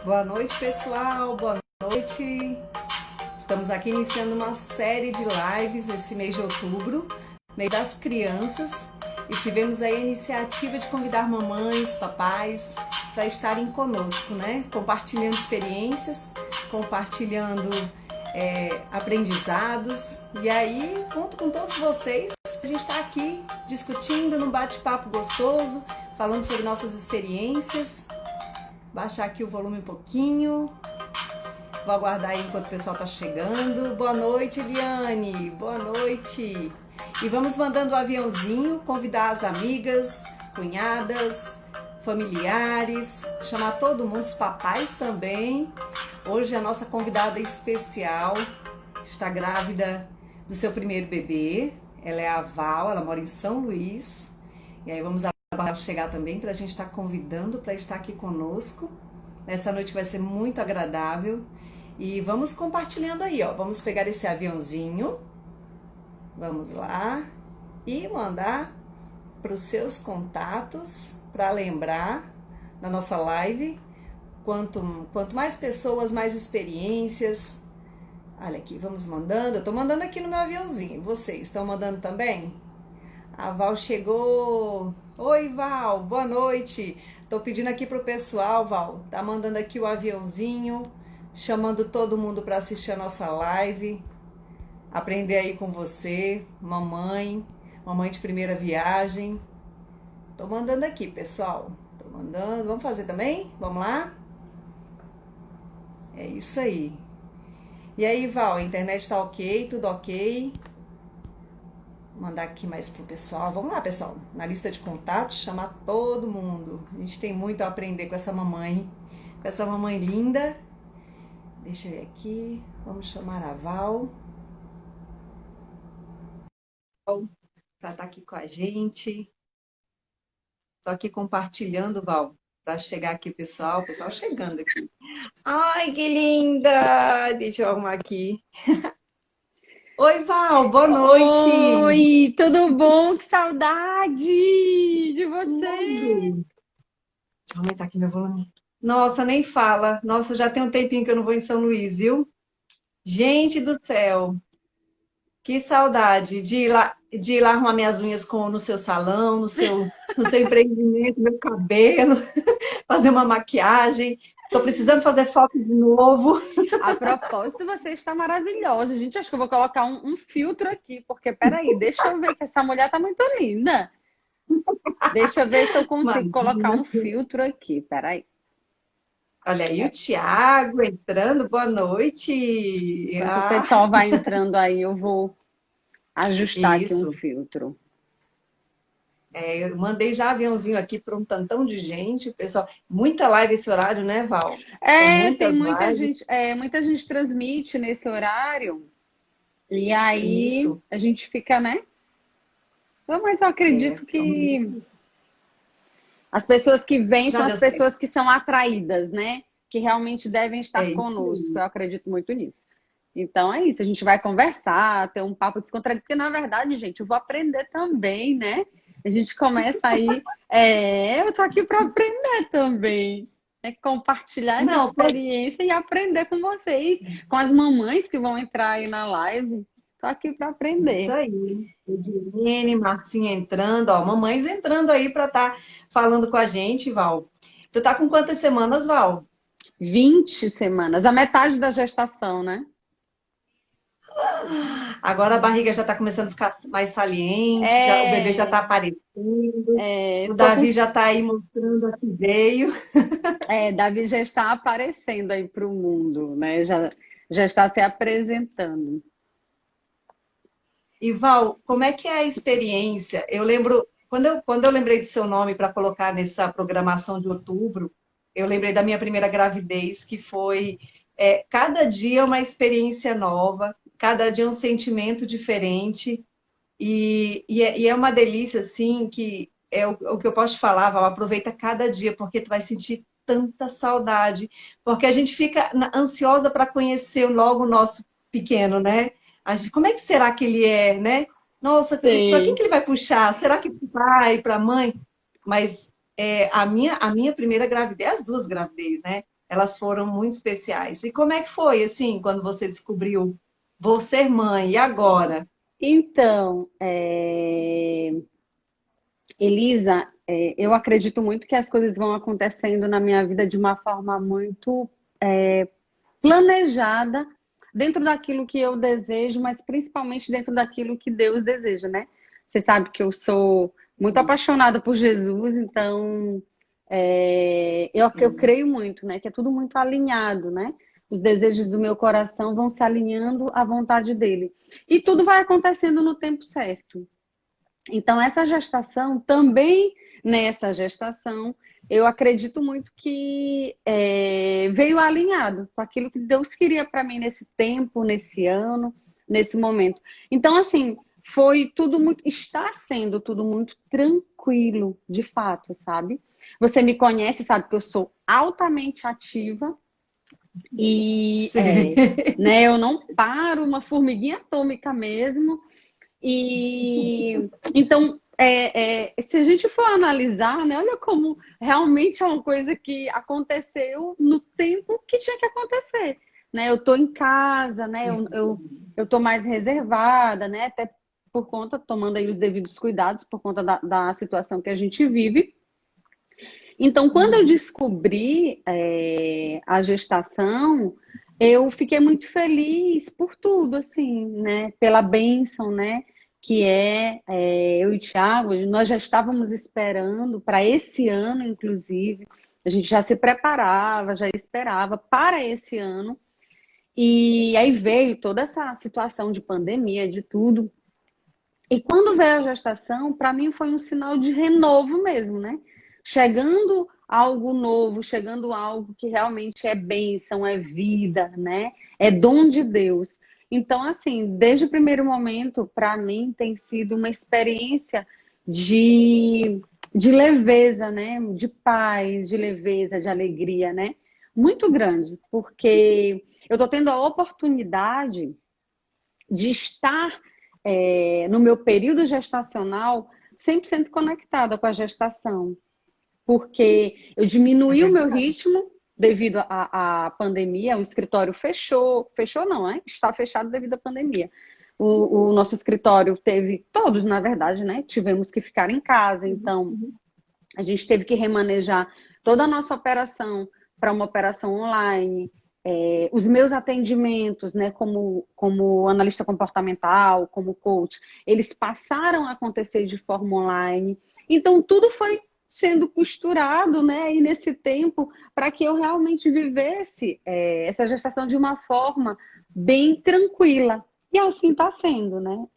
Boa noite, pessoal. Boa noite. Estamos aqui iniciando uma série de lives esse mês de outubro, mês das crianças, e tivemos aí a iniciativa de convidar mamães, papais para estarem conosco, né? Compartilhando experiências, compartilhando aprendizados. E aí, conto com todos vocês. A gente está aqui discutindo num bate-papo gostoso, falando sobre nossas experiências. Baixar aqui o volume um pouquinho. Vou aguardar aí enquanto o pessoal tá chegando. Boa noite, Eliane. Boa noite. E vamos mandando o aviãozinho, convidar as amigas, cunhadas, familiares, chamar todo mundo, os papais também. Hoje a nossa convidada especial está grávida do seu primeiro bebê. Ela é a Val, ela mora em São Luís. E aí vamos ela chegar também para a gente estar convidando para estar aqui conosco. Nessa noite vai ser muito agradável. E vamos compartilhando aí, ó. Vamos pegar esse aviãozinho. Vamos lá. E mandar para os seus contatos, para lembrar na nossa live. Quanto mais pessoas, mais experiências. Olha aqui, vamos mandando. Eu estou mandando aqui no meu aviãozinho. Vocês estão mandando também? A Val chegou. Oi, Val, boa noite. Tô pedindo aqui pro pessoal, Val, tá mandando aqui o aviãozinho, chamando todo mundo para assistir a nossa live, aprender aí com você, mamãe de primeira viagem. Tô mandando aqui, pessoal. Tô mandando. Vamos fazer também? Vamos lá? É isso aí. E aí, Val, a internet tá ok? Tudo ok? Vou mandar aqui mais pro pessoal. Vamos lá, pessoal. Na lista de contatos, chamar todo mundo. A gente tem muito a aprender com essa mamãe linda. Deixa eu ver aqui. Vamos chamar a Val. Para estar aqui com a gente. Tô aqui compartilhando, Val, para chegar aqui o pessoal chegando aqui. Ai, que linda! Deixa eu arrumar aqui. Oi, Val, boa noite! Oi, tudo bom? Que saudade de você! Deixa eu aumentar aqui meu volume. Nossa, nem fala. Nossa, já tem um tempinho que eu não vou em São Luís, viu? Gente do céu, que saudade de ir lá arrumar minhas unhas no seu salão, no seu empreendimento, meu cabelo, fazer uma maquiagem. Tô precisando fazer foto de novo. A propósito, você está maravilhosa. Gente, acho que eu vou colocar um filtro aqui, porque peraí, deixa eu ver que essa mulher tá muito linda. Deixa eu ver se eu consigo colocar Imagina. um filtro aqui, peraí. Olha aí o Thiago entrando, boa noite. Enquanto o Ah, pessoal vai entrando aí, eu vou ajustar aqui um isso. filtro. Eu mandei já aviãozinho aqui para um tantão de gente, pessoal. Muita live esse horário, né, Val? São Tem muitas lives. muita gente transmite nesse horário, e aí Isso. a gente fica, né? Mas eu acredito São que muitas. as pessoas que vêm Já são as deu certo. pessoas que são atraídas, né? Que realmente devem É estar isso conosco. aí. Eu acredito muito nisso. Então é isso, a gente vai conversar, ter um papo descontraído, porque na verdade, gente, eu vou aprender também, né? A gente começa aí, eu tô aqui para aprender também, né? Compartilhar essa Não, experiência e aprender com vocês, com as mamães que vão entrar aí na live. Tô aqui para isso aprender. aí. Edilene, Marcinha entrando, ó, mamães entrando aí para estar falando com a gente, Val. Tu tá com quantas semanas, Val? 20 semanas, a metade da gestação, né? Agora a barriga já está começando a ficar mais saliente, o bebê já está É, aparecendo, o tô com Davi já está aí mostrando a que veio. Davi já está aparecendo aí para o mundo, né? Já está se apresentando. E Val, como é que é a experiência? Eu lembro, quando eu lembrei do seu nome para colocar nessa programação de outubro, eu lembrei da minha primeira gravidez, que foi cada dia uma experiência nova, cada dia um sentimento diferente. E é uma delícia, assim, que é o que eu posso te falar, Val, aproveita cada dia, porque tu vai sentir tanta saudade, porque a gente fica ansiosa para conhecer logo o nosso pequeno, né? Como é que será que ele é, né? Nossa, para quem Sim. que ele vai puxar? Será que para o pai, para a mãe? Mas a minha primeira gravidez, as duas gravidez, né? elas foram muito especiais. E como é que foi, assim, quando você descobriu, vou ser mãe, e agora? Então, Elisa, eu acredito muito que as coisas vão acontecendo na minha vida de uma forma muito planejada, dentro daquilo que eu desejo, mas principalmente dentro daquilo que Deus deseja, né? Você sabe que eu sou muito apaixonada por Jesus, então eu creio muito, né? Que é tudo muito alinhado, né? Os desejos do meu coração vão se alinhando à vontade dele. E tudo vai acontecendo no tempo certo. Então, essa gestação, também nessa gestação, eu acredito muito que veio alinhado com aquilo que Deus queria para mim nesse tempo, nesse ano, nesse momento. Então, assim, foi tudo muito, está sendo tudo muito tranquilo, de fato, sabe? Você me conhece, sabe que eu sou altamente ativa e, Sim. né, eu não paro, uma formiguinha atômica mesmo. E então, se a gente for analisar, né, olha como realmente é uma coisa que aconteceu no tempo que tinha que acontecer. Né? Eu estou em casa, né? Eu tô mais reservada, né? Até por conta, tomando aí os devidos cuidados, por conta da situação que a gente vive. Então, quando eu descobri a gestação, eu fiquei muito feliz por tudo, assim, né? Pela bênção, né? Que eu e o Thiago, nós já estávamos esperando para esse ano, inclusive. A gente já se preparava, já esperava para esse ano. E aí veio toda essa situação de pandemia, de tudo. E quando veio a gestação, para mim foi um sinal de renovo mesmo, né? Chegando algo novo, chegando algo que realmente é bênção, é vida, né? É dom de Deus. Então, assim, desde o primeiro momento, para mim tem sido uma experiência de leveza, né? De paz, de leveza, de alegria, né? Muito grande, porque eu estou tendo a oportunidade de estar no meu período gestacional 100% conectada com a gestação, porque eu É diminuí o meu verdade. ritmo devido à pandemia, o escritório fechou não, né? Está fechado devido à pandemia. O nosso escritório teve, todos na verdade, né? Tivemos que ficar em casa, então a gente teve que remanejar toda a nossa operação para uma operação online. Os meus atendimentos, né, como analista comportamental, como coach, eles passaram a acontecer de forma online. Então, tudo foi sendo costurado, né, e nesse tempo, para que eu realmente vivesse essa gestação de uma forma bem tranquila. E assim está sendo, né?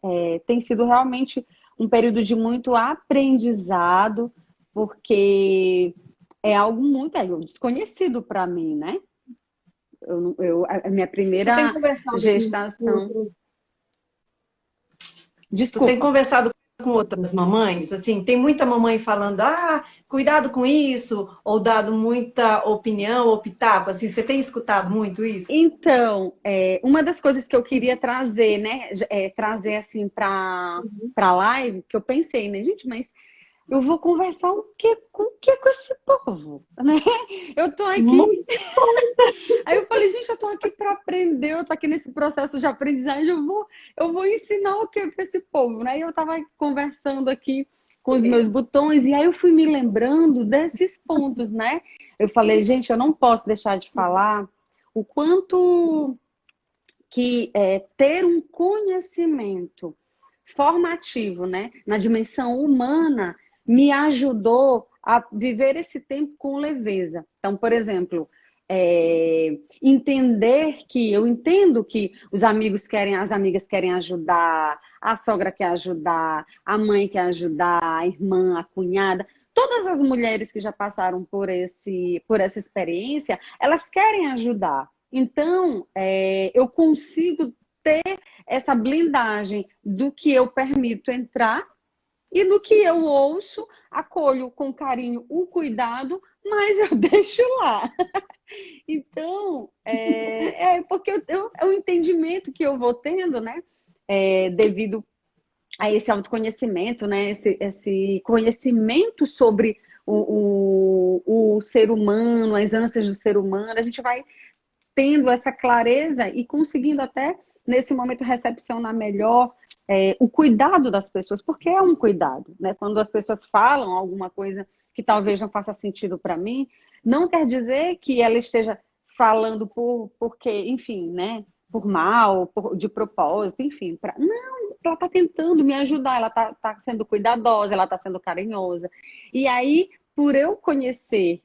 Tem sido realmente um período de muito aprendizado, porque é algo muito desconhecido para mim, né? A minha Tu tem primeira conversado gestação. tu tem Desculpa. conversado com outras mamães? Assim, tem muita mamãe falando, cuidado com isso, ou dado muita opinião ou pitaco, assim, você tem escutado muito isso? Então, uma das coisas que eu queria trazer, né? Trazer assim para live, que eu pensei, né, gente, mas eu vou conversar com esse povo, né? Eu tô aqui. Muito. Aí eu falei, gente, eu tô aqui para aprender, eu tô aqui nesse processo de aprendizagem, eu vou ensinar o que para esse povo, né? E eu tava conversando aqui com os meus botões, e aí eu fui me lembrando desses pontos, né? Eu falei, gente, eu não posso deixar de falar o quanto que ter um conhecimento formativo, né, na dimensão humana, me ajudou a viver esse tempo com leveza. Então, por exemplo, eu entendo que as amigas querem ajudar, a sogra quer ajudar, a mãe quer ajudar, a irmã, a cunhada. Todas as mulheres que já passaram por essa experiência, elas querem ajudar. Então, eu consigo ter essa blindagem do que eu permito entrar e do que eu ouço, acolho com carinho o cuidado, mas eu deixo lá. Então, porque é o entendimento que eu vou tendo, né? Devido a esse autoconhecimento, né? Esse conhecimento sobre o o ser humano, as ânsias do ser humano, a gente vai tendo essa clareza e conseguindo até, nesse momento, recepcionar melhor o cuidado das pessoas, porque é um cuidado, né? Quando as pessoas falam alguma coisa que talvez não faça sentido para mim, não quer dizer que ela esteja falando porque, enfim, né? Por mal, de propósito, enfim. Não, ela está tentando me ajudar, ela está sendo cuidadosa, ela está sendo carinhosa. E aí, por eu conhecer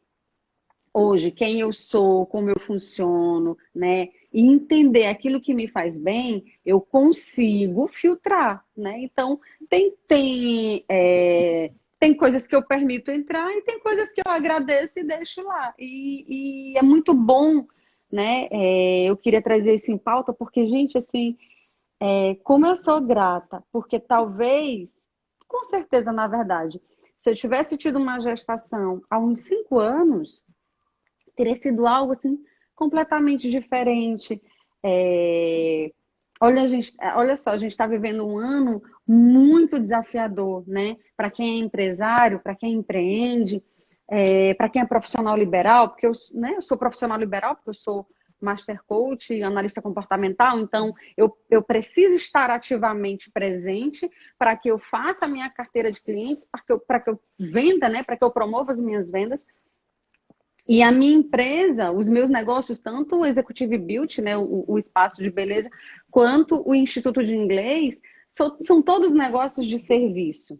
hoje quem eu sou, como eu funciono, né? E entender aquilo que me faz bem, eu consigo filtrar, né? Então, tem coisas que eu permito entrar e tem coisas que eu agradeço e deixo lá. E é muito bom, né? Eu queria trazer isso em pauta porque, gente, assim, como eu sou grata, porque talvez, com certeza, na verdade, se eu tivesse tido uma gestação há uns 5 anos, teria sido algo assim completamente diferente. É, olha só, a gente está vivendo um ano muito desafiador, né? Para quem é empresário, para quem empreende, para quem é profissional liberal, porque eu sou profissional liberal, porque eu sou Master Coach, analista comportamental, então eu preciso estar ativamente presente para que eu faça a minha carteira de clientes, para que eu venda, né? Para que eu promova as minhas vendas. E a minha empresa, os meus negócios, tanto o Executive Beauty, né, o espaço de beleza, quanto o Instituto de Inglês, são todos negócios de serviço.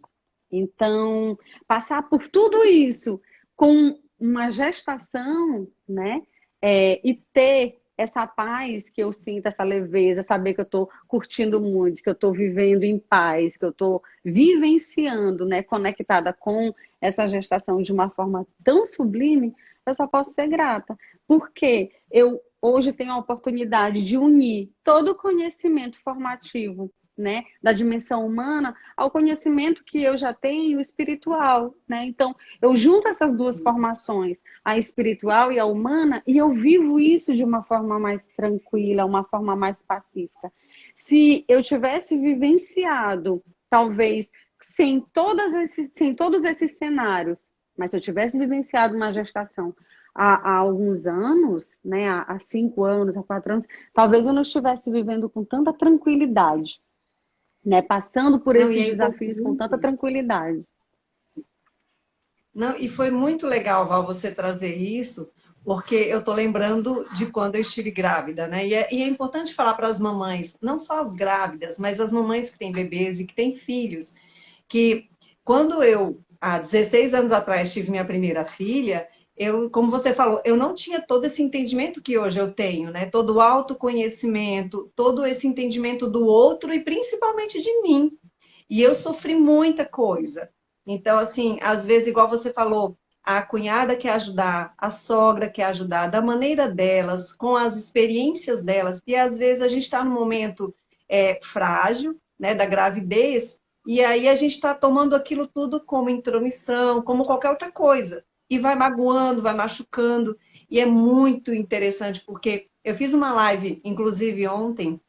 Então, passar por tudo isso com uma gestação, né, e ter essa paz que eu sinto, essa leveza, saber que eu estou curtindo muito, que eu estou vivendo em paz, que eu estou vivenciando, né, conectada com essa gestação de uma forma tão sublime, eu só posso ser grata. Porque eu hoje tenho a oportunidade de unir todo o conhecimento formativo, né, da dimensão humana ao conhecimento que eu já tenho espiritual, né? Então, eu junto essas duas formações, a espiritual e a humana, e eu vivo isso de uma forma mais tranquila, uma forma mais pacífica. Se eu tivesse vivenciado, talvez, sem todos esses cenários, mas se eu tivesse vivenciado uma gestação há alguns anos, né, há 5 anos, há 4 anos, talvez eu não estivesse vivendo com tanta tranquilidade, né, passando por Não, e esses é desafios com tanta importante. tranquilidade. Não, e foi muito legal, Val, você trazer isso, porque eu estou lembrando de quando eu estive grávida, né? E é importante falar para as mamães, não só as grávidas, mas as mamães que têm bebês e que têm filhos, que quando eu, há 16 anos atrás, tive minha primeira filha, eu, como você falou, eu não tinha todo esse entendimento que hoje eu tenho, né? Todo o autoconhecimento, todo esse entendimento do outro e principalmente de mim. E eu sofri muita coisa. Então, assim, às vezes, igual você falou, a cunhada quer ajudar, a sogra quer ajudar, da maneira delas, com as experiências delas. E às vezes a gente está num momento frágil, né, da gravidez, e aí a gente está tomando aquilo tudo como intromissão, como qualquer outra coisa. E vai magoando, vai machucando. E é muito interessante, porque eu fiz uma live, inclusive ontem,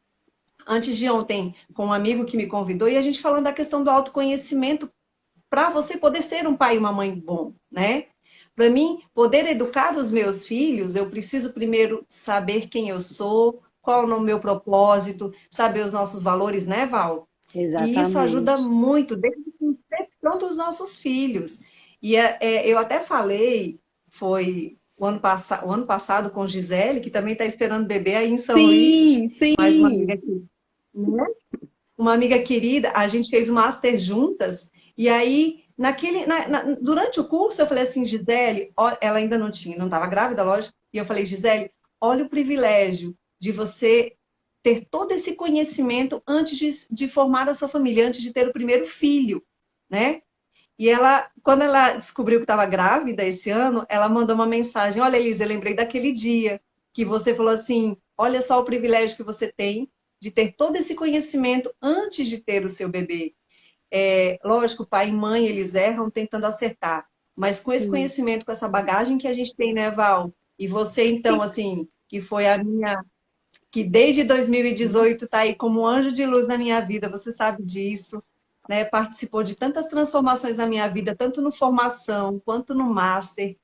antes de ontem, com um amigo que me convidou, e a gente falando da questão do autoconhecimento para você poder ser um pai e uma mãe bom, né? Para mim, poder educar os meus filhos, eu preciso primeiro saber quem eu sou, qual é o meu propósito, saber os nossos valores, né, Val? E isso ajuda Exatamente. muito, desde a concepção dos nossos filhos. E eu até falei, foi o ano passado com Gisele, que também está esperando bebê aí em São Luís, Sim, mais uma amiga sim. aqui, né? Uma amiga querida, a gente fez o master juntas, e aí, durante o curso, eu falei assim, Gisele, ela ainda não tinha, não estava grávida, lógico, e eu falei, Gisele, olha o privilégio de você ter todo esse conhecimento antes de formar a sua família, antes de ter o primeiro filho, né? E ela, quando ela descobriu que estava grávida esse ano, ela mandou uma mensagem, olha, Elisa, eu lembrei daquele dia que você falou assim, olha só o privilégio que você tem de ter todo esse conhecimento antes de ter o seu bebê. Lógico, pai e mãe, eles erram tentando acertar, mas com esse Sim. conhecimento, com essa bagagem que a gente tem, né, Val? E você, então, assim, que foi a minha, que desde 2018 está aí como um anjo de luz na minha vida, você sabe disso. né, participou de tantas transformações na minha vida, tanto no formação quanto no master.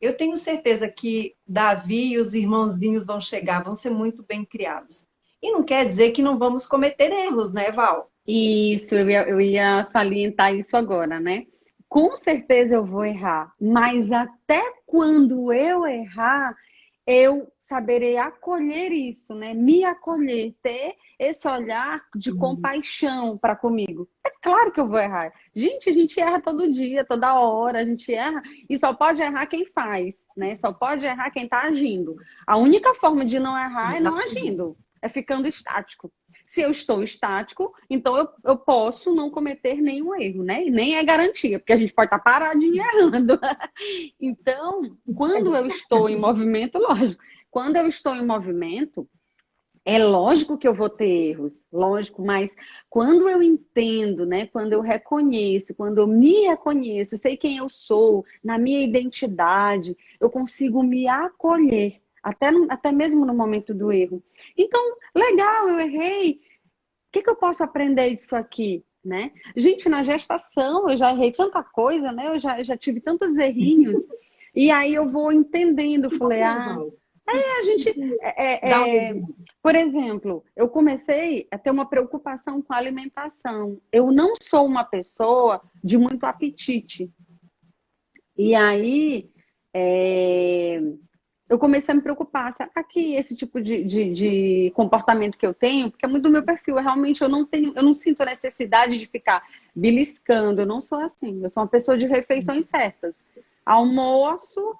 Eu tenho certeza que Davi e os irmãozinhos vão chegar, vão ser muito bem criados. E não quer dizer que não vamos cometer erros, né, Val? Isso, eu ia salientar isso agora, né? Com certeza eu vou errar, mas até quando eu errar, eu saberei acolher isso, né? Me acolher, ter esse olhar de compaixão para comigo. É claro que eu vou errar. Gente, a gente erra todo dia, toda hora, a gente erra e só pode errar quem faz, né? Só pode errar quem está agindo. A única forma de não errar é não agindo, é ficando estático. Se eu estou estático, então eu posso não cometer nenhum erro, né? E nem é garantia, porque a gente pode estar paradinho errando. Então, quando eu estou em movimento, lógico, quando eu estou em movimento, é lógico que eu vou ter erros, lógico, mas quando eu entendo, né? Quando eu reconheço, quando eu me reconheço, sei quem eu sou, na minha identidade, eu consigo me acolher. Até mesmo no momento do erro. Então, legal, eu errei. O que eu posso aprender disso aqui? Né? Gente, na gestação eu já errei tanta coisa, né? Eu já tive tantos errinhos. E aí eu vou entendendo, falei, a gente. Por exemplo, eu comecei a ter uma preocupação com a alimentação. Eu não sou uma pessoa de muito apetite. E aí. Eu comecei a me preocupar, será que esse tipo de comportamento que eu tenho, porque é muito do meu perfil, realmente eu não sinto a necessidade de ficar beliscando, eu não sou assim, eu sou uma pessoa de refeições certas. Almoço,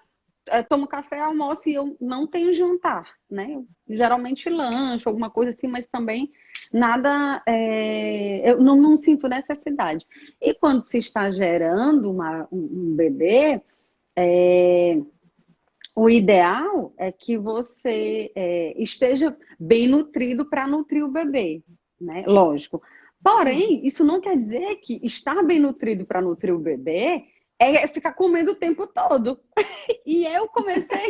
tomo café, almoço e eu não tenho jantar, né? Eu, geralmente lanche, alguma coisa assim, mas também nada, eu não sinto necessidade. E quando se está gerando um bebê, o ideal é que você esteja bem nutrido para nutrir o bebê, né? Lógico. Porém, isso não quer dizer que estar bem nutrido para nutrir o bebê é ficar comendo o tempo todo. E eu comecei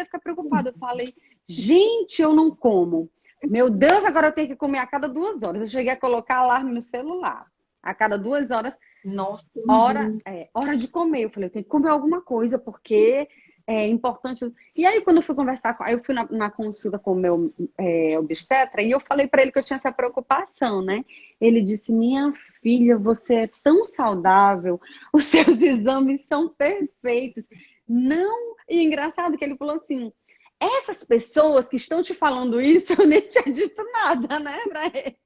a ficar preocupada. Eu falei, gente, eu não como. Meu Deus, agora eu tenho que comer a cada 2 horas. Eu cheguei a colocar alarme no celular. A cada 2 horas Nossa. hora de comer. Eu falei, eu tenho que comer alguma coisa, porque é importante. E aí, quando eu fui conversar aí eu fui na consulta com o meu obstetra, e eu falei para ele que eu tinha essa preocupação, né? Ele disse, minha filha, você é tão saudável, os seus exames são perfeitos. Não, e engraçado que ele falou assim, essas pessoas que estão te falando isso, eu nem tinha dito nada, né, pra ele.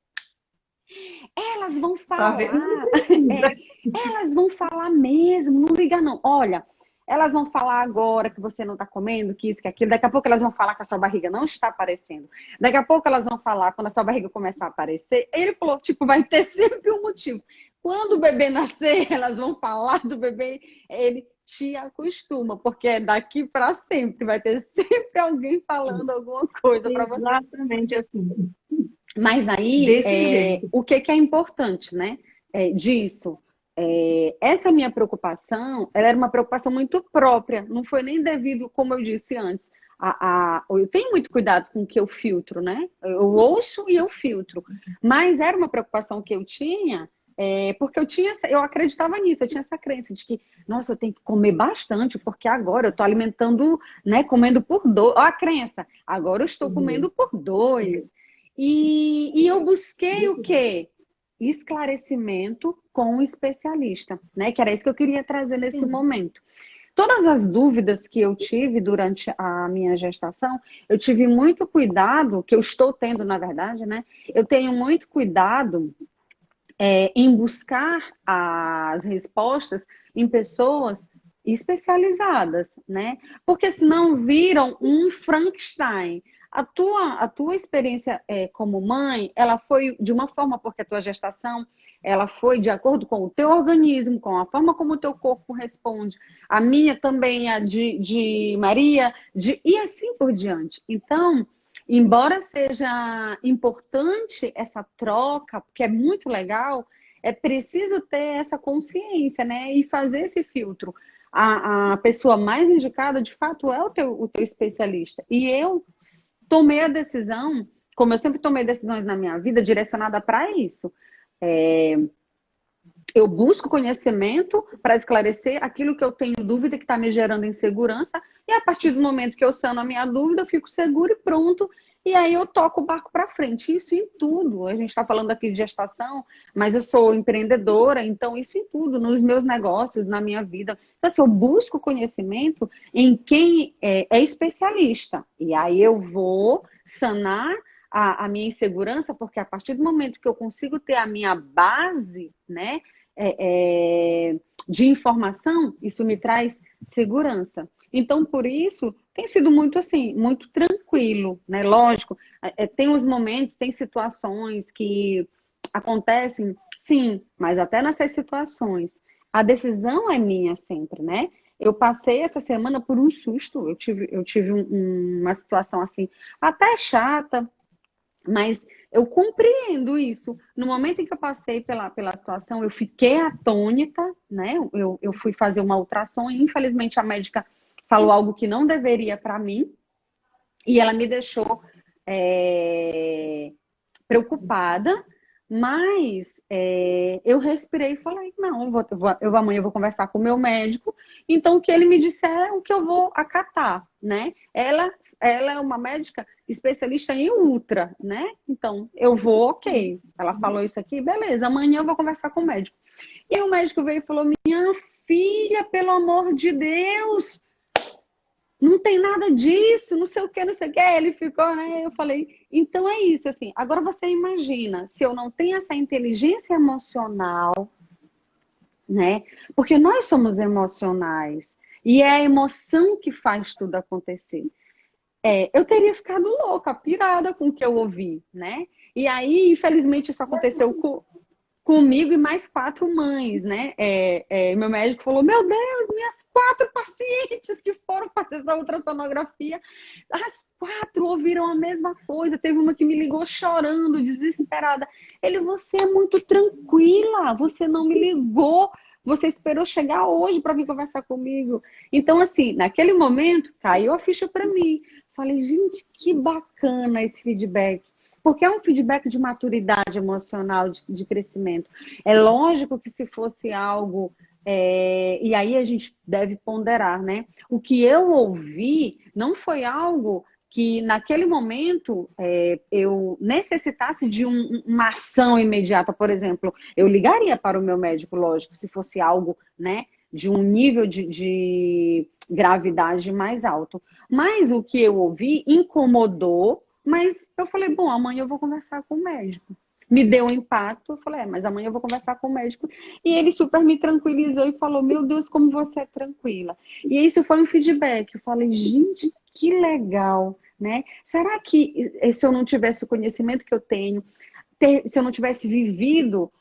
Elas vão falar, elas vão falar mesmo, não liga não. Olha, elas vão falar agora que você não está comendo, que isso, que aquilo. Daqui a pouco elas vão falar que a sua barriga não está aparecendo. Daqui a pouco elas vão falar quando a sua barriga começar a aparecer. Ele falou, tipo, vai ter sempre um motivo. Quando o bebê nascer, elas vão falar do bebê, ele te acostuma, porque é daqui para sempre. Vai ter sempre alguém falando alguma coisa para você. Exatamente assim. Mas aí, o que é importante, né? Disso. Essa minha preocupação, ela era uma preocupação muito própria, não foi nem devido, como eu disse antes, eu tenho muito cuidado com o que eu filtro, né? Eu ouço e eu filtro. Mas era uma preocupação que eu tinha, porque eu acreditava nisso, eu tinha essa crença de que, nossa, eu tenho que comer bastante, porque agora eu estou alimentando, né, comendo por 2. Olha a crença, agora eu estou comendo por 2. E eu busquei o quê? Esclarecimento com um especialista, né? Que era isso que eu queria trazer nesse momento. Todas as dúvidas que eu tive durante a minha gestação, eu tive muito cuidado, que eu estou tendo, na verdade, né? Eu tenho muito cuidado em buscar as respostas em pessoas especializadas, né? Porque senão viram um Frankenstein. A tua experiência como mãe, ela foi de uma forma, porque a tua gestação, ela foi de acordo com o teu organismo, com a forma como o teu corpo responde. A minha também, a de Maria, e assim por diante. Então, embora seja importante essa troca, porque é muito legal, é preciso ter essa consciência, né? E fazer esse filtro. A pessoa mais indicada, de fato, é o teu especialista. E eu tomei a decisão, como eu sempre tomei decisões na minha vida, direcionada para isso. Eu busco conhecimento para esclarecer aquilo que eu tenho dúvida, que está me gerando insegurança, e a partir do momento que eu sano a minha dúvida, eu fico seguro e pronto, e aí eu toco o barco para frente. Isso em tudo. A gente está falando aqui de gestação, mas eu sou empreendedora, então isso em tudo, nos meus negócios, na minha vida. Então, assim, eu busco conhecimento em quem é especialista, e aí eu vou sanar a minha insegurança, porque a partir do momento que eu consigo ter a minha base, né, de informação, isso me traz segurança. Então, por isso, tem sido muito assim, muito tranquilo, né? Lógico, tem os momentos, tem situações que acontecem, sim, mas até nessas situações, a decisão é minha sempre, né? Eu passei essa semana por um susto, eu tive uma situação assim, até chata, mas eu compreendo isso. No momento em que eu passei pela situação, eu fiquei atônita, né? Eu fui fazer uma ultrassom e, infelizmente, a médica falou algo que não deveria para mim e ela me deixou preocupada, mas eu respirei e falei, não, amanhã eu vou conversar com o meu médico, então o que ele me disser é o que eu vou acatar, né? Ela é uma médica especialista em ultra, né? Então, eu vou, ok. Ela falou isso aqui, beleza, amanhã eu vou conversar com o médico. E o médico veio e falou, minha filha, pelo amor de Deus, não tem nada disso, não sei o que, não sei o que. Ele ficou, né? Eu falei, então é isso, assim. Agora você imagina, se eu não tenho essa inteligência emocional, né? Porque nós somos emocionais. E é a emoção que faz tudo acontecer. Eu teria ficado louca, pirada com o que eu ouvi, né? E aí, infelizmente, isso aconteceu comigo e mais 4 mães, né? Meu médico falou, meu Deus, minhas 4 pacientes que foram fazer essa ultrassonografia, as 4 ouviram a mesma coisa. Teve uma que me ligou chorando, desesperada. Você é muito tranquila, você não me ligou, você esperou chegar hoje para vir conversar comigo. Então, assim, naquele momento, caiu a ficha para mim. Falei, gente, que bacana esse feedback. Porque é um feedback de maturidade emocional, de crescimento. É lógico que se fosse algo... e aí a gente deve ponderar, né? O que eu ouvi não foi algo que, naquele momento, eu necessitasse de uma ação imediata. Por exemplo, eu ligaria para o meu médico, lógico, se fosse algo, né, de um nível de gravidade mais alto. Mas o que eu ouvi incomodou, mas eu falei, bom, amanhã eu vou conversar com o médico. Me deu um impacto, eu falei, mas amanhã eu vou conversar com o médico. E ele super me tranquilizou e falou, meu Deus, como você é tranquila. E isso foi um feedback. Eu falei, gente, que legal, né? Será que se eu não tivesse o conhecimento que eu tenho, se eu não tivesse vivido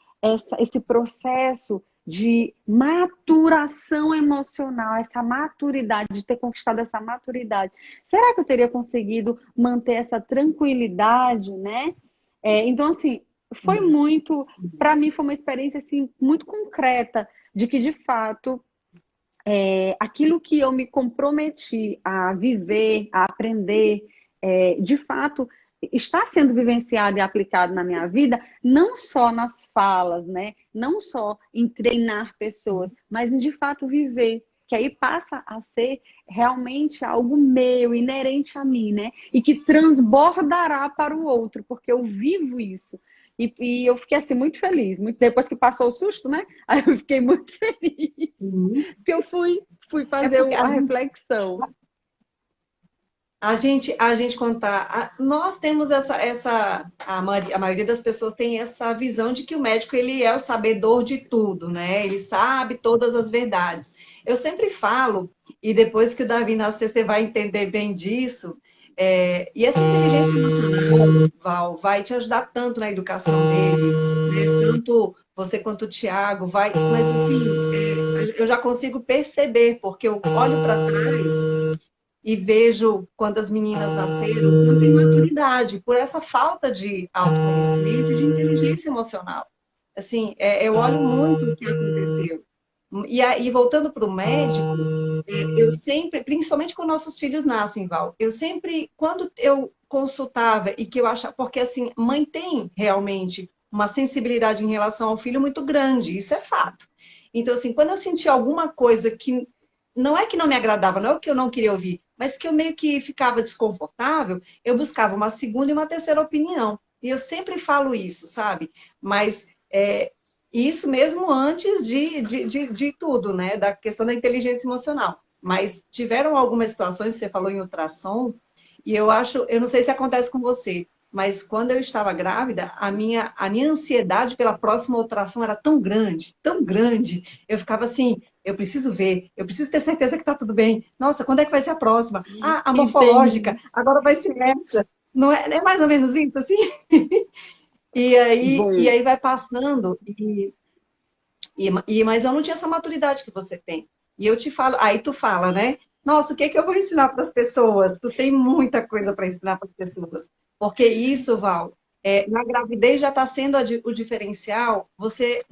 esse processo de maturação emocional, essa maturidade, de ter conquistado essa maturidade, será que eu teria conseguido manter essa tranquilidade, né? Então, assim, foi muito, para mim foi uma experiência assim, muito concreta, de que, de fato, aquilo que eu me comprometi a viver, a aprender, de fato, está sendo vivenciado e aplicado na minha vida, não só nas falas, né? Não só em treinar pessoas, mas em, de fato, viver. Que aí passa a ser realmente algo meu, inerente a mim, né? E que transbordará para o outro, porque eu vivo isso. E eu fiquei assim muito feliz. Depois que passou o susto, né? Aí eu fiquei muito feliz. Porque eu fui fazer a reflexão. A gente contar, nós temos a maioria das pessoas tem essa visão de que o médico ele é o sabedor de tudo, né? Ele sabe todas as verdades. Eu sempre falo, e depois que o Davi nascer, você vai entender bem disso, e essa inteligência emocional, Val, vai te ajudar tanto na educação dele, né? Tanto você quanto o Tiago, mas assim, eu já consigo perceber, porque eu olho para trás e vejo quando as meninas nasceram, não tem maturidade, por essa falta de autoconhecimento e de inteligência emocional. Assim, eu olho muito o que aconteceu. E aí, voltando para o médico, eu sempre, principalmente quando nossos filhos nascem, Val, eu sempre, quando eu consultava e que eu achava, porque assim, mãe tem realmente uma sensibilidade em relação ao filho muito grande, isso é fato. Então, assim, quando eu senti alguma coisa que não é que não me agradava, não é o que eu não queria ouvir, mas que eu meio que ficava desconfortável, eu buscava uma segunda e uma terceira opinião. E eu sempre falo isso, sabe? Mas isso mesmo antes de tudo, né? Da questão da inteligência emocional. Mas tiveram algumas situações, você falou em ultrassom, e eu acho, eu não sei se acontece com você, mas quando eu estava grávida, a minha ansiedade pela próxima ultrassom era tão grande, eu ficava assim, eu preciso ver, eu preciso ter certeza que está tudo bem. Nossa, quando é que vai ser a próxima? Ah, a morfológica, Entendi. agora vai ser essa. Não é, é mais ou menos isso, assim? E Bom, aí vai passando, mas eu não tinha essa maturidade que você tem. E eu te falo, aí tu fala, né? Nossa, o que é que eu vou ensinar para as pessoas? Tu tem muita coisa para ensinar para as pessoas. Porque isso, Val, na gravidez já está sendo o diferencial. Você,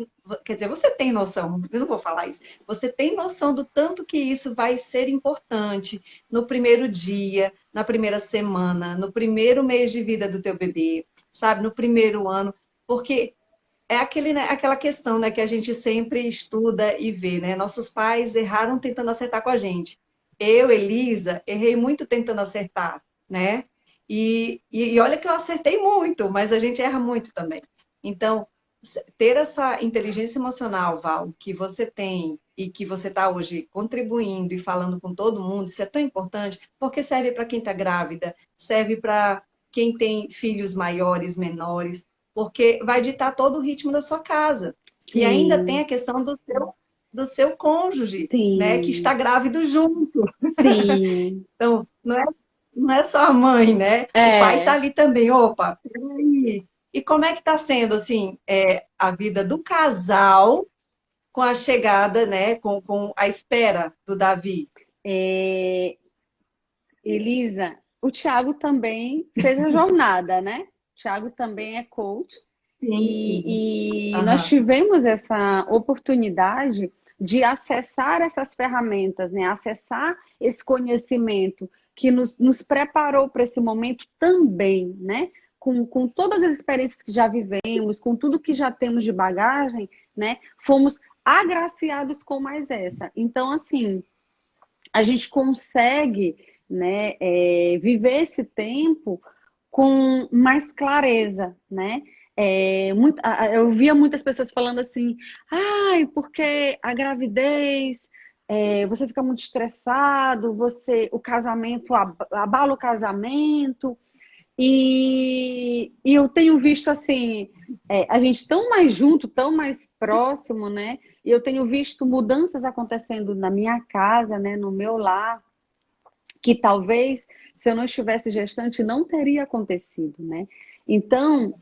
quer dizer, você tem noção, eu não vou falar isso. Você tem noção do tanto que isso vai ser importante no primeiro dia, na primeira semana, no primeiro mês de vida do teu bebê, sabe? No primeiro ano. Porque é aquele, né, aquela questão, né, que a gente sempre estuda e vê, né? Nossos pais erraram tentando acertar com a gente. Eu, Elisa, errei muito tentando acertar, né? E olha que eu acertei muito, mas a gente erra muito também. Então, ter essa inteligência emocional, Val, que você tem e que você está hoje contribuindo e falando com todo mundo, isso é tão importante, porque serve para quem está grávida, serve para quem tem filhos maiores, menores, porque vai ditar todo o ritmo da sua casa. E ainda tem sim, a questão do seu cônjuge, né, que está sim, grávido junto. sim. Então, não é só a mãe, né? O pai está É, ali também. Opa, peraí. E como é que está sendo, assim, a vida do casal com a chegada, né, com a espera do Davi? é, Elisa, o Thiago também fez a jornada, né? O Thiago também é coach Sim. e nós Aham. tivemos essa oportunidade de acessar essas ferramentas, né? Acessar esse conhecimento que nos preparou para esse momento também, né? Com todas as experiências que já vivemos, com tudo que já temos de bagagem, né? Fomos agraciados com mais essa. Então, assim, a gente consegue, né, viver esse tempo com mais clareza, né? Eu via muitas pessoas falando assim, ai, porque a gravidez, você fica muito estressado, o casamento abala o casamento, e eu tenho visto assim, a gente tão mais junto, tão mais próximo, né? E eu tenho visto mudanças acontecendo na minha casa, né? No meu lar, que talvez, se eu não estivesse gestante, não teria acontecido, né? Então,